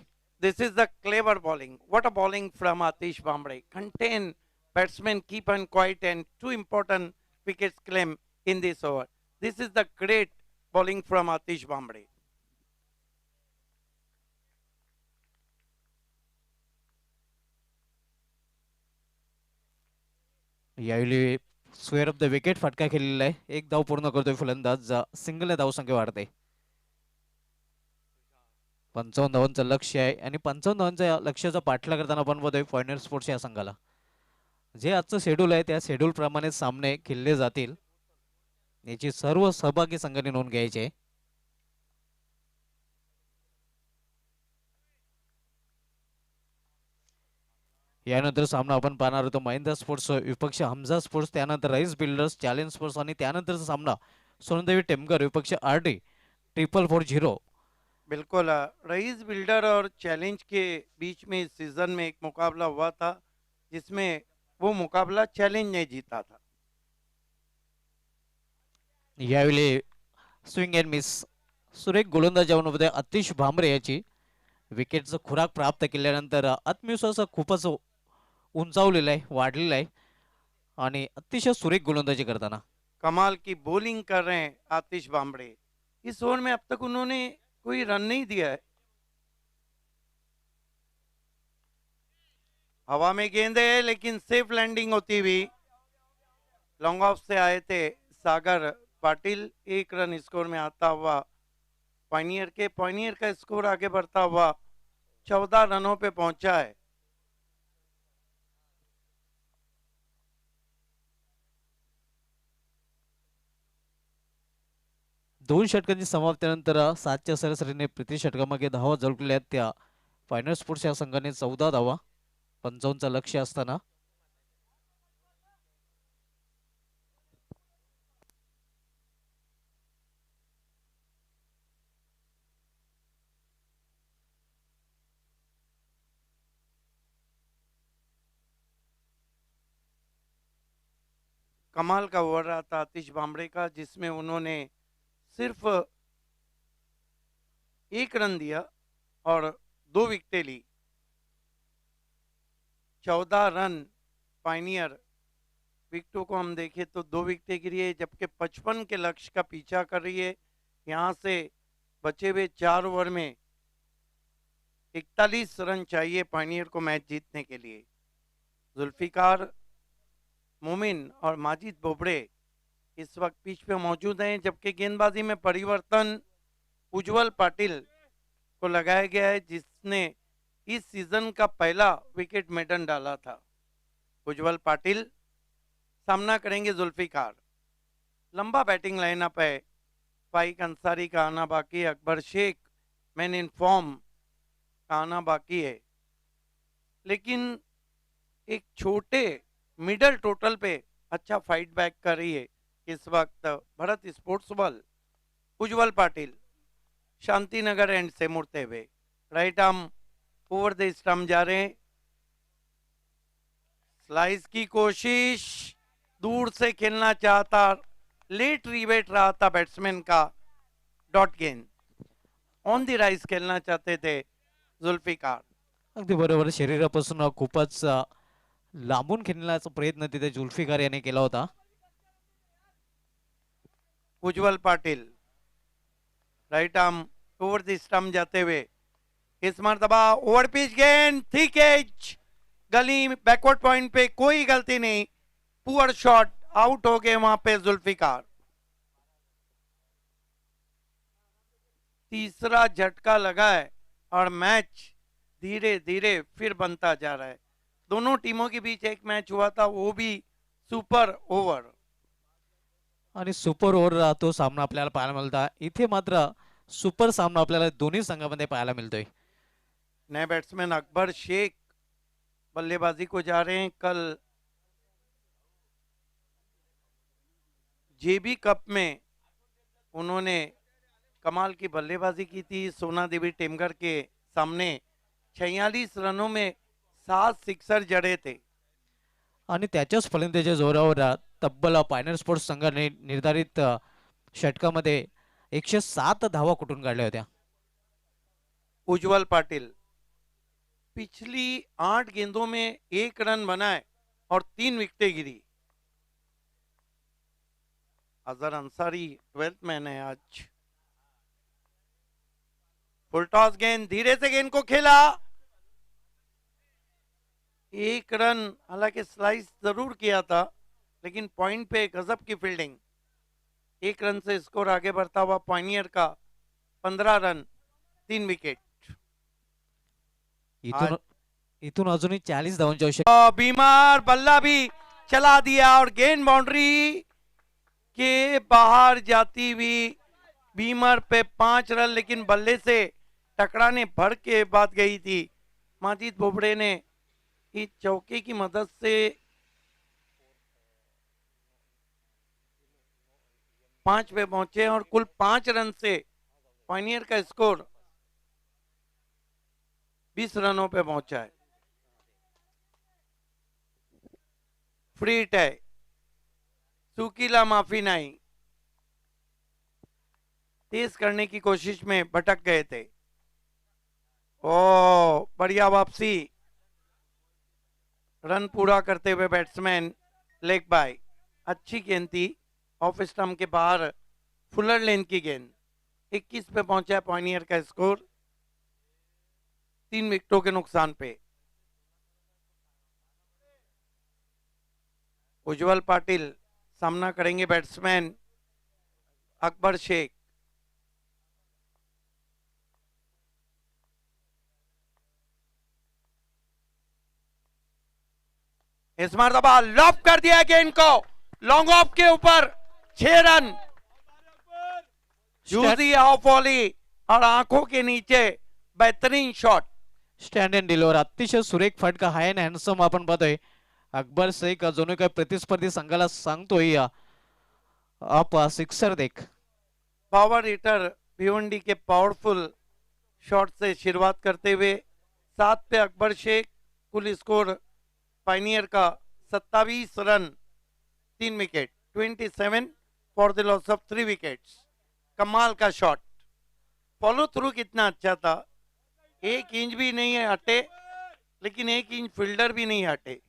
This is the clever bowling. What a bowling from Atish Bambre. Contain batsmen, keep on quiet, and 2 important wickets claim in this over. This is the great bowling from Atish Bambre. यावेळी square of the wicket फटका खेळलेला आहे. 1 धाव पूर्ण करतोय फलंदाज. Single धावसंख्या वाढते. 55 धावांचं लक्ष्य आहे आणि 55 धावांच्या लक्ष्याचा पाठलाग करताना आपण बघतोय पॉइंटर स्पोर्ट्स या संघाला. जे आजचं शेड्यूल आहे त्या शेड्यूल प्रमाणे सामने खेळले जातील याची सर्व सहभागी संघाने नोंद घ्यायची आहे. यानंतर सामना आपण पाहणार होतो महिंद्रा स्पोर्ट्स विपक्ष हमजा स्पोर्ट्स, त्यानंतर रईस बिल्डर्स चॅलेंज स्पोर्ट्स आणि त्यानंतरचा सामना सोनदेवी टेमकर विपक्ष RD 4440. बिल्कुल, रईस बिल्डर और चैलेंज के बीच में इस सीजन में एक मुकाबला हुआ था, जिसमें वो मुकाबला चैलेंज ने जीता था. यावेळी स्विंग अँड मिस सुरेख गोलंदाजी आपण बघतोय आतिश भामरे याची. विकेटचं खुराक प्राप्त केल्यानंतर आत्मविश्वास खूपच उंचावलेला आहे, वाढलेला आहे आणि अतिशय सुरेख गोलंदाजी करताना कमाल की बॉलिंग कर रहे हैं आतिश बामड़े। इस ओवर में अब तक उन्होंने कोई रन नहीं दिया है। हवा में गेंद है लेकिन सेफ लैंडिंग होती हुई। लॉन्ग ऑफ से आए थे सागर पाटिल, 1 रन स्कोर में आता हुआ पॉइनियर का स्कोर आगे बढ़ता हुआ 14 रनों पे पहुंचा है। दोन षटकांची समाप्तीनंतर 7च्या सरासरीने प्रति षटकामागे धावा झळकल्या आहेत त्या फायनल स्पोर्ट्स या संघाने 14 धावा 55चं लक्ष्य असताना कमाल का ओवर रहा था आतिश बामड़े का, जिसमें उन्होंने सिर्फ 1 रन दिया और 2 विकेटें ली। 14 रन पायनियर, विकेटों को हम देखें तो 2 विकेटें गिरी है, जबकि 55 के लक्ष्य का पीछा कर रही है। यहाँ से बचे हुए 4 ओवर में 41 रन चाहिए पायनियर को मैच जीतने के लिए। जुल्फिकार, मोमिन और माजिद बोबड़े इस वक्त पिच पे मौजूद हैं, जबकि गेंदबाजी में परिवर्तन उज्जवल पाटिल को लगाया गया है, जिसने इस सीजन का पहला विकेट मेडन डाला था। उज्जवल पाटिल सामना करेंगे जुल्फिकार। लंबा बैटिंग लाइनअप है। फाइक अंसारी का आना बाकी है, Akbar Shaikh man in form का आना बाकी है, लेकिन एक छोटे मिडल टोटल पे अच्छा फाइट बैक कर रही है इस वक्त Bharat sports ball. Ujjwal Patil Shantinagar and से मुड़ते हुए right arm over the stump जा रहे हैं। स्लाइस की कोशिश, दूर से खेलना चाहता, लेट रिवेट रहा था बैट्समैन का। डॉट गेंद, ऑन द राइज खेलना चाहते थे जुल्फिकार। अगदी बरोबर, शरीरापासून खूपच लांबून खेळण्याचा प्रयत्न तिथे जुल्फिकार याने केला होता। Ujjwal Patil right arm over the stump जाते हुए, इस मरतबा ओवर पिच गेंद, thick edge, gully backward point पे कोई गलती नहीं, पुअर शॉट, आउट हो गए वहां पे जुल्फिकार। तीसरा झटका लगा है और मैच धीरे धीरे फिर बनता जा रहा है। दोनों टीमों के बीच एक मैच हुआ था, वो भी सुपर ओव्हर, आणि सुपर ओव्हर तो सामना आपल्याला पाहायला मिळता। इथे मात्र सुपर सामना आपल्याला दोन्ही संघामध्ये पाहायला मिळतोय। नए बैट्समैन अकबर शेख बल्लेबाजी को जा रहे हैं। कल जेबी कप में उन्होंने कमाल की बल्लेबाजी की थी सोना देवी टेमगर के सामने। 46 रनों में 7 सिक्सर जड़े थे आणि त्याच्याच फलंदाजीच्या जोरावर तब्बल फायनल स्पोर्ट्स संघाने निर्धारित षटकामध्ये 107 धावा कुठून काढल्या होत्या। उज्जवल पाटिल पिछली 8 गेंदों में 1 रन बनाए और 3 विकेटें गिरी। अजहर अंसारी 12th मैन है आज। फुल टॉस गेंद, धीरे से गेंद को खेला, 1 रन, हालांकि स्लाइस जरूर किया था लेकिन पॉइंट पे गजब की फील्डिंग। 1 रन से स्कोर आगे बढ़ता हुआ पॉइनियर का 15 रन 3 विकेट। इथून अजूनही 40 धावांची आवश्यकता। बीमार बल्ला भी चला दिया और गेंद बाउंड्री के बाहर जाती हुई बीमर पे 5 रन, लेकिन बल्ले से टकराने भर के बाद गई थी। माजिद बोबड़े ने इस चौके की मदद से 5 पे पहुंचे और कुल 5 रन से पायनियर का स्कोर 20 रनों पे पहुंचा है। फ्री हिट है, सुकीला माफी नहीं, तेज करने की कोशिश में भटक गए थे। ओ बढ़िया वापसी, रन पूरा करते हुए बैट्समैन, लेग बाय, अच्छी गेंद थी, ऑफ स्टंप के बाहर, फुलर लेन की गेंद। 21 पे पहुंचा है पॉइनियर का स्कोर, 3 विकेटों के नुकसान पे। उज्जवल पाटिल सामना करेंगे बैट्समैन अकबर शेख। इस मरतबा लॉप कर दिया गेंद को, लॉन्ग ऑफ के ऊपर, 6 रन। जूजी ऑफ वॉली और आंखों के नीचे बेहतरीन शॉट। स्टँड अँड डिलिव्हर अतिशय सुरेख फटका, हाय अँड हँडसम आपण पाहतोय. अकबर शेख जणू काही प्रतिस्पर्धी संघाला सांगतोय आप सिक्सर देख. पावर हिटर भिवंडी के पावरफुल शॉट से शुरुआत करते हुए 7 पे अकबर शेख, कुल स्कोर पाइनियर का 27 run, 3 wicket, 27 for the loss of 3 wickets. कमाल का शॉट, फॉलो थ्रू कितना अच्छा था, 1 इंच भी नहीं है हटे, लेकिन 1 इंच फील्डर भी नहीं हटे।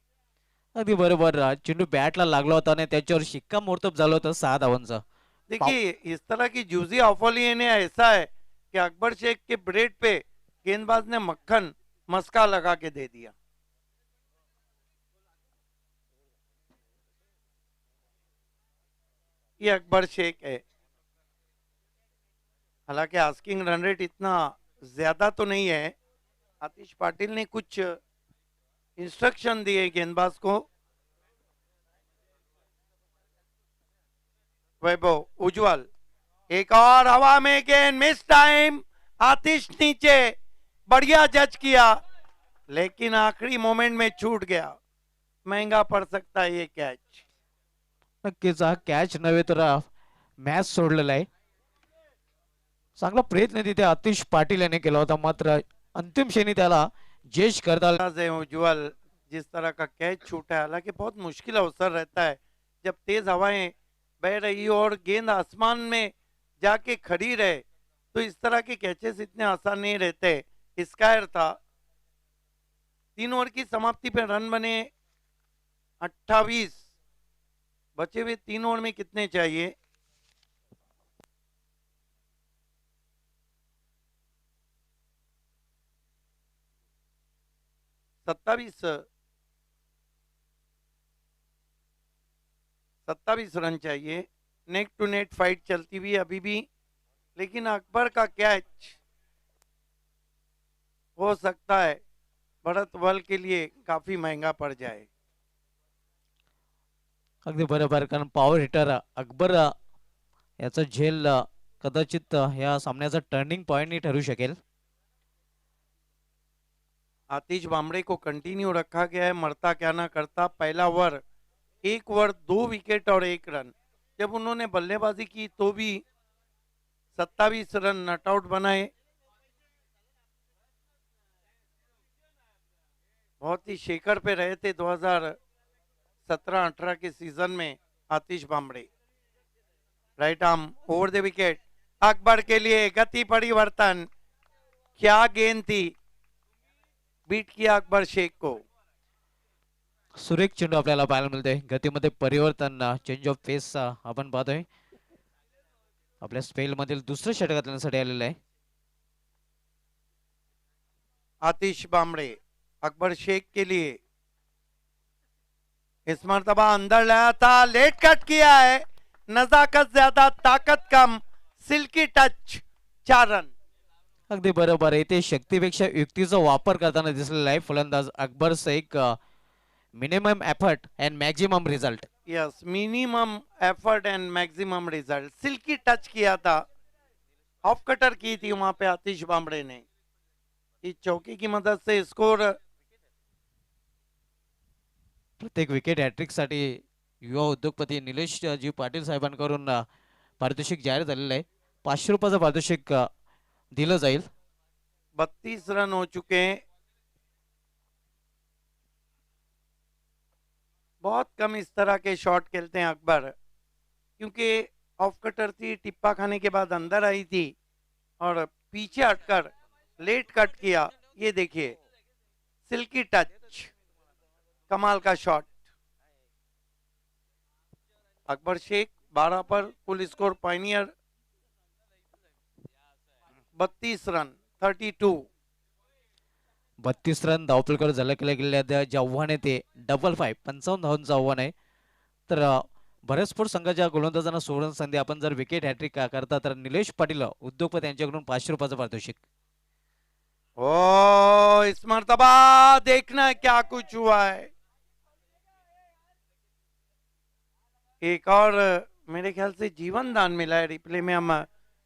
अगदी बरोबर, चेंडू बॅटला लागला होता आणि त्याच्यावर शिक्कामोर्तब झालं होतं 6 धावांचं. देखिए इस तरह की जूजी ऑफोलिये ने ऐसा है कि अकबर शेख के ब्रेड पे गेंदबाज ने मक्खन मस्का लगा के दे दिया। ये अकबर शेख है, हालांकि आस्किंग रन रेट इतना ज्यादा तो नहीं है। आतिश पाटिल ने कुछ इंस्ट्रक्शन दिए गेंदबाज को। वैभव उज्जवल, एक और हवा में गेंद, मिस टाइम, आतिश नीचे, बढ़िया जज किया, लेकिन आखिरी मोमेंट में छूट गया, महंगा पड़ सकता है ये कैच। नक्कीच हा कॅच नव्हे तर मॅच सोडलेला आहे. चांगला प्रयत्न तिथे आतिश पाटील याने केला होता, मात्र अंतिम क्षणी त्याला जज करता उज्जवल जिस तरह का कैच छूटा है, हालांकि बहुत मुश्किल अवसर रहता है जब तेज हवाएं बह रही हो और गेंद आसमान में जाके खड़ी रहे, तो इस तरह के कैचेस इतने आसान नहीं रहते। स्कायर था। 3 ओवर की समाप्ति पे रन बने 28, बचे हुए 3 ओवर में कितने चाहिए? सत्ताईस रन चाहिए। नेट टू नेट फाइट चलती हुई अभी भी, लेकिन अकबर का कैच हो सकता है भरत वल के लिए काफी महंगा पड़ जाए। अगदी बरोबर, कारण पॉवर हिटर अकबर याचा झेल कदाचित या सामन्याचा टर्निंग पॉइंट ठरू शकेल. आतिश बामड़े को कंटिन्यू रखा गया है, मरता क्या ना करता। पहला ओवर 1 ओवर 2 विकेट और 1 रन। जब उन्होंने बल्लेबाजी की तो भी 27 रन नॉट आउट बनाए। बहुत ही शेखर पे रहे थे 2017-18 के सीजन में Atish Bamde. Right arm over the wicket, Akbar के लिए गति परिवर्तन, क्या गेंद थी, बीट किया अकबर शेख को। सुरेख चेंडू आपल्याला पाहायला मिळतोय, गतीमध्ये परिवर्तन, चेंज ऑफ पेस आपण पाहतोय. आपल्या स्पेल मधील दुसरं षटक घालण्यासाठी आलेलं आहे. आतिश बामड़े अकबर शेख के लिए इस मरतबा अंदर लाया था, लेट कट किया है, नजाकत ज्यादा ताकत कम, सिल्की टच, 4 रन। अगदी बरोबर आहे, ते शक्तीपेक्षा युक्तीचा वापर करताना दिसलेला आहे फलंदाज Akbar Shaikh. Minimum effort and maximum result. Yes, minimum effort and maximum result. Silky touch किया था, ऑफ कटर की थी वहां पे आतिश बामड़े ने। इस चौकी की मदद से स्कोर, प्रत्येक विकेट हॅट्रिक साठी युवा उद्योगपती निलेश जी पाटील साहेबांकडून पारितोषिक जाहीर झालेलं आहे. 500 रुपयाचं पारितोषिक दिलं जाईल. 32 रन हो चुके हैं। बहुत कम इस तरह के शॉट खेलते हैं अकबर, क्योंकि ऑफ कटर थी, टिप्पा खाने के बाद अंदर आई थी और पीछे हटकर लेट कट किया, ये देखिए सिल्की टच, कमाल का शॉट। अकबर शेख 12 पर, कुल स्कोर पायनियर 32 रन 32। 32 रन धावपलकर झलकले गेले जे आव्हान आहे ते डबल 5 55 धावांचं आव्हान आहे. तर बऱ्याच स्पोर्ट संघाच्या गोलंदाजांना सोडून संधी, आपण जर विकेट हॅट्रिक करता तर निलेश पाटील उद्योगपती यांच्याकडून 500 रुपयाचं पारितोषिक. ओ इस मर्तबा देखना क्या कुछ हुआ है। एक और मेरे ख्याल से जीवन दान मिला है, रिप्ले में हम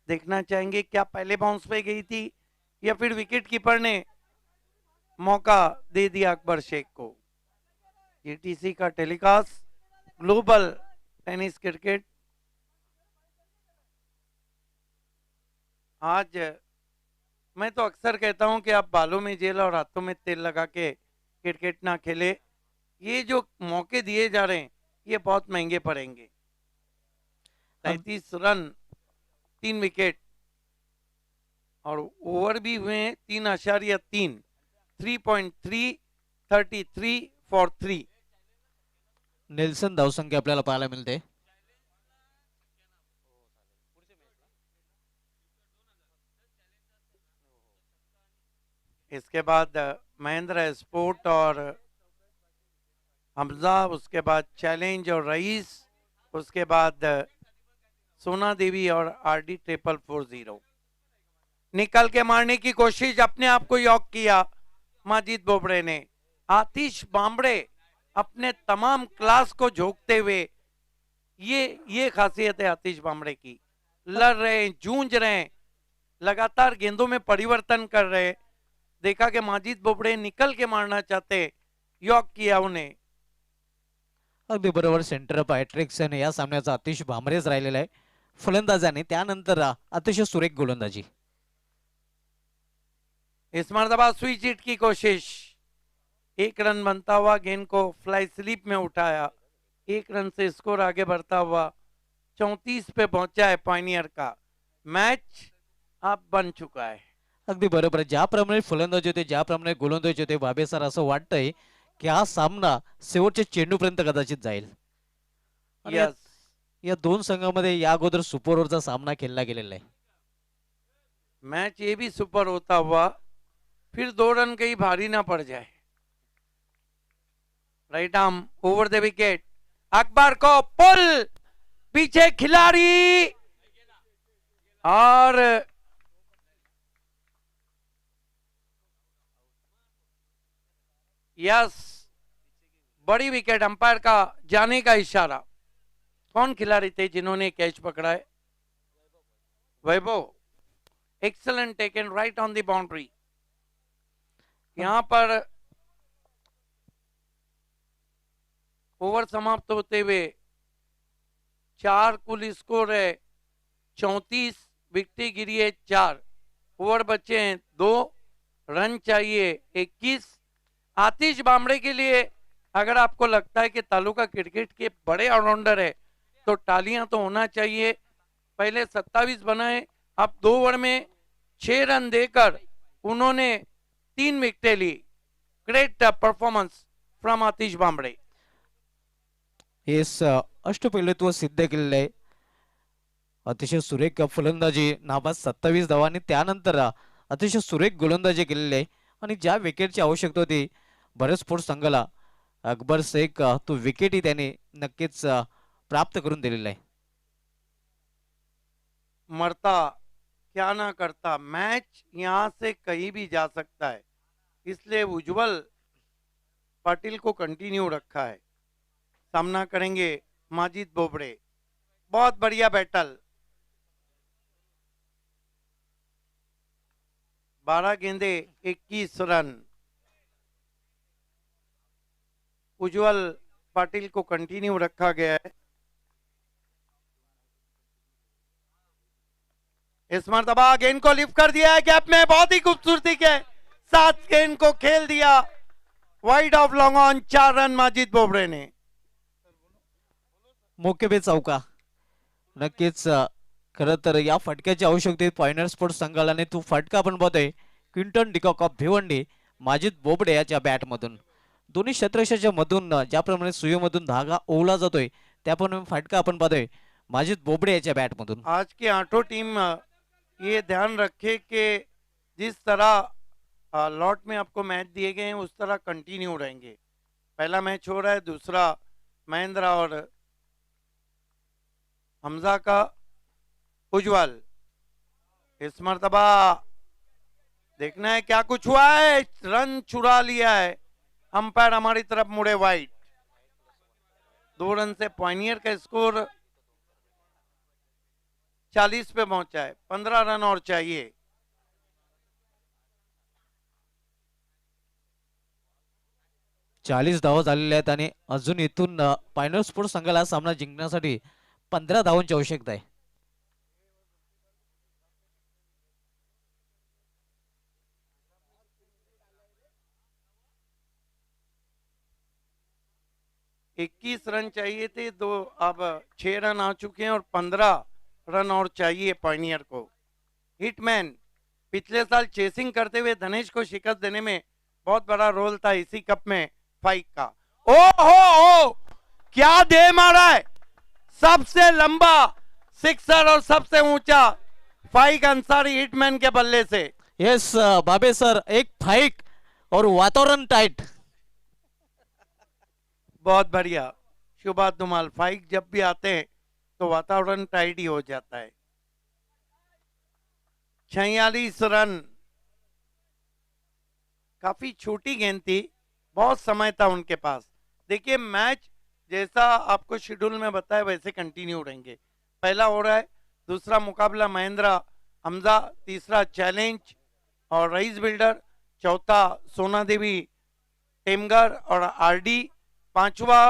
देखना चाहेंगे क्या पहले बाउंस पे गई थी या फिर विकेट कीपर ने मौका दे दिया अकबर शेख को। जीटीसी का टेलीकास्ट ग्लोबल टेनिस क्रिकेट। आज मैं तो अक्सर कहता हूं कि आप बालों में जेल और हाथों में तेल लगा के क्रिकेट ना खेले। ये जो मौके दिए जा रहे हैं ये बहुत महंगे पड़ेंगे। 33 रन 3 विकेट और ओवर भी हुए हैं 3.3 3.3 33 फॉर 3। नेल्सन धावसंख्या आपल्याला पाहायला मिळते. इसके बाद महेंद्र स्पोर्ट और हमजा, उसके बाद चैलेंज और रईस, उसके बाद सोना देवी और आरडी 440। निकल के मारने की कोशिश, अपने आप को यॉक किया माजिद बोबड़े ने। आतिश बामड़े अपने तमाम क्लास को झोंकते हुए, ये खासियत है आतिश बामड़े की, लड़ रहे हैं, जूझ रहे हैं, लगातार गेंदों में परिवर्तन कर रहे हैं। देखा कि माजिद बोबड़े निकल के मारना चाहते, यॉक किया उन्हें। अगदी बरोबर, सेंटर अप हॅट्रिक्सन या सामन्याचा अतिशय भामरेच राहिलेला आहे फलंदाजाने. त्यानंतर अतिशय सुरेख गोलंदाजी. इस मर्तबा स्विच हिट की कोशिश, 1 रन बनता हुआ गेंद को फ्लाई स्लिप में उठाया, 1 रन से स्कोर आगे बढ़ता हुआ 34 पे पहुंचा है पायनियर का। मैच अब बन चुका है। अगदी बरोबर, ज्याप्रमाणे फलंदाजी होते, ज्याप्रमाणे गोलंदाजी होते, बाबे सर असं वाटतंय की हा सामना शेवटच्या चेंडूपर्यंत कदाचित जाईल. आणि यस, या दोन संघामध्ये या अगोदर सुपर ओव्हरचा सामना खेळला गेलेला आहे. मैच ये भी सुपर होता हुआ फिर 2 रन कहीं भारी ना पड़ जाए। Right arm over the wicket, Akbar को पुल, पीछे खिलाड़ी और यस, बड़ी विकेट। अंपायर का जाने का इशारा। कौन खिलाड़ी थे जिन्होंने कैच पकड़ा है? Vaibhav. Excellent taken right on the boundary. यहां पर ओवर समाप्त होते हुए 4 कुल स्कोर है 34, विकेट गिरी है 4, ओवर बचे हैं 2, रन चाहिए 21। आतिश बामड़े के लिए अगर आपको लगता है कि तालुका क्रिकेट के बड़े ऑलराउंडर है तो तालियां तो होना चाहिए। पहले 27 बनाए, अब 2 ओवर में 6 रन देकर उन्होंने 3 विकेटें ली। Great performance from Atish बामड़े। हेच अष्टपैलुत्व सिद्ध केलेलं आहे. अतिशय सुरेख फलंदाजी, नाबाद 27 धावा आणि त्यानंतर अतिशय सुरेख गोलंदाजी केलेली आहे. आणि ज्या विकेटची आवश्यकता होती बरेच स्पोर्ट्स संघाला, अकबर शेख तो विकेटही त्याने नक्कीच प्राप्त करून दिलेला आहे. मरता क्या ना करता, मैच यहां से कहीं भी जा सकता है, इसलिए उज्जवल पाटिल को कंटिन्यू रखा है। सामना करेंगे माजिद बोबड़े। बहुत बढ़िया बैटल, 12 गेंदे 21 रन। उज्जवल पाटिल को कंटिन्यू रखा गया है। इस मर्तबा गेंद को लिफ्ट कर दिया है गैप में, बहुत ही खूबसूरती के साथ गेंद को खेल दिया wide of long on. 4 run Majid Bobde ने। मोकेबे चौका. नक्कीच खरं तर या फटक्याची आवश्यकता पॉइंटर स्पोर्ट्स संघाला, तो फटका आपण पाहतोय Quinton de Kock of Bhiwandi, Majid Bobde याच्या बॅटमधून. दोन्ही क्षेत्ररक्षकाच्या मधून ज्याप्रमाणे सुईमधून धागा ओवला जातोय त्याप्रमाणे फटका आपण पाहतोय माजिद बोबडे याच्या बॅटमधून. आज की आठों टीम ये ध्यान रखे कि जिस तरह लॉट में आपको मैच दिए गए हैं उस तरह कंटिन्यू रहेंगे. पहला मैच हो रहा है, दूसरा महेंद्र और हमजा का. उज्जवल इस मर्तबा देखना है क्या कुछ हुआ है. रन चुरा लिया है, अंपायर हमारी तरफ मुड़े वाइट. 2 रन से पॉइनियर का स्कोर 40 पे पहुंचा है. 15 रन और चाहिए. चाळीस धावा झालेल्या आहेत आणि अजून इथून पायनर स्पोर्ट्स संघाला सामना जिंकण्यासाठी 15 धावांची आवश्यकता आहे. इक्कीस रन चाहिए थे, दो अब 6 रन आ चुके हैं और 15 रन और चाहिए पॉइनियर को. हिटमैन पिछले साल चेसिंग करते हुए धनेश को शिकस्त देने में बहुत बड़ा रोल था इसी कप में फाइक का. ओ क्या दे मारा है. सबसे लंबा सिक्सर और सबसे ऊंचा फाइक अंसारी हिटमैन के बल्ले से. यस बाबे सर, एक फाइक और वातावरण टाइट. बहुत बढ़िया शुभा धुमाल. फाइक जब भी आते हैं तो वातावरण टाइट ही हो जाता है. 46 रन. काफी छोटी गेंद थी, बहुत समय था उनके पास. देखिए मैच जैसा आपको शेड्यूल में बताया वैसे कंटिन्यू रहेंगे. पहला हो रहा है, दूसरा मुकाबला महेंद्र हमजा, तीसरा चैलेंज और रईस बिल्डर, चौथा सोना देवी टेमगर और आरडी, पांचवा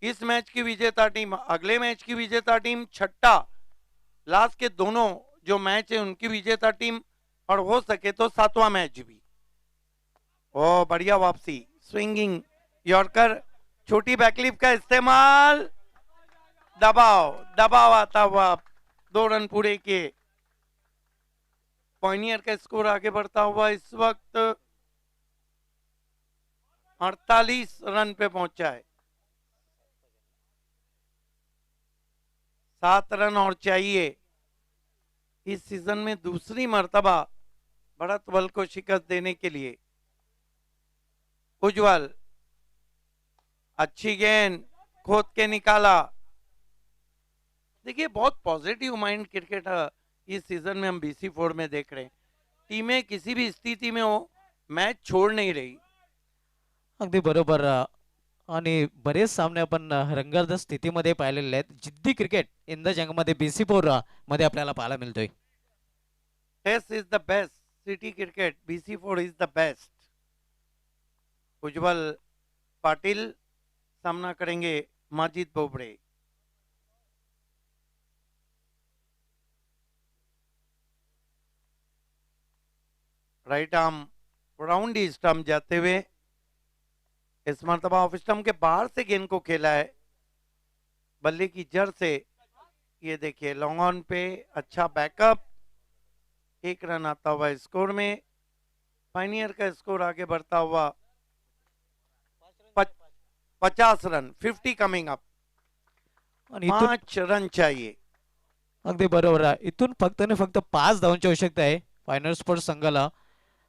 इस मैच की विजेता टीम अगले मैच की विजेता टीम, छठा लास्ट के दोनों जो मैच है उनकी विजेता टीम और हो सके तो सातवां मैच भी. ओ बढ़िया वापसी, स्विंगिंग यॉर्कर, छोटी बैकलिप का इस्तेमाल, दबाव आता हुआ 2 रन पूरे किए. पॉइनियर का स्कोर आगे बढ़ता हुआ इस वक्त 48 रन पे पहुंचा है. 7 रन और चाहिए. इस सीजन में दूसरी मर्तबा भरतवल को शिकस्त देने के लिए. उज्जवल अच्छी गेंद खोद के निकाला. देखिए बहुत पॉजिटिव माइंड क्रिकेट इस सीजन में हम BC4 में देख रहे हैं. टीमें किसी भी स्थिति में हो मैच छोड़ नहीं रही. अगदी बरोबर. आणि बरेच सामने आपण रंगत स्थितीमध्ये पाहिलेले आहेत. जिद्दी क्रिकेट इन द जंगमध्ये BC4 मध्ये आपल्याला पाहायला मिळतोय. Test is the best, city cricket BC4 is the best. Ujjwal Patil सामना करेंगे Majid Bobde. Right arm round ही स्टंप जाते हुए इस मरतबा ऑफ स्टंप के बाहर से गेंद को खेला है बल्ले की जड़ से. ये देखिए लॉन्ग ऑन पे अच्छा बैकअप. 1 रन आता हुआ स्कोर में. पायनियर का स्कोर आगे बढ़ता हुआ 50 रन, 50 कमिंग अप. आणि इथून 5 रन चाहिए. अगदी बरोबर आहे. इथून फक्त आणि फक्त 5 धावांची आवश्यकता आहे फायनल स्पोर्ट्स संघाला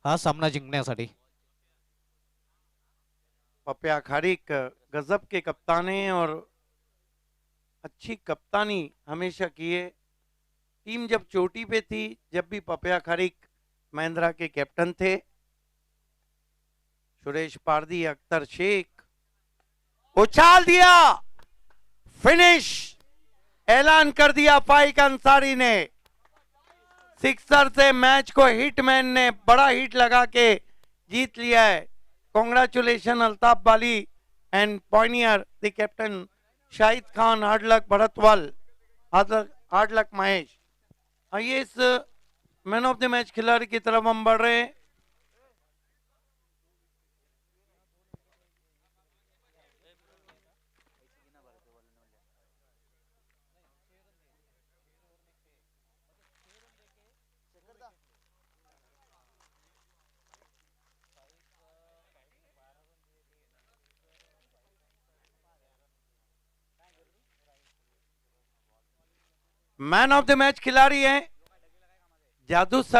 हा सामना जिंकण्यासाठी. पपिया खारिक गजब के कप्तान हैं और अच्छी कप्तानी हमेशा की है. टीम जब चोटी पे थी जब भी पपिया खारिक महिंद्रा के कैप्टन थे. सुरेश पारदी, अख्तर शेख, उछाल दिया, फिनिश ऐलान कर दिया फाइक अंसारी ने. सिक्सर से मैच को हिटमैन ने बड़ा हिट लगा के जीत लिया है. Congratulation Altaf Bali and pioneer the captain Shahid Khan, hard luck Bharatwal, hard luck Mahesh. आइए इस मैन ऑफ द मैच खिलाड़ी की तरफ हम बढ़ रहे हैं. मैन ऑफ द मैच खिलाड़ी हैं जादू सर।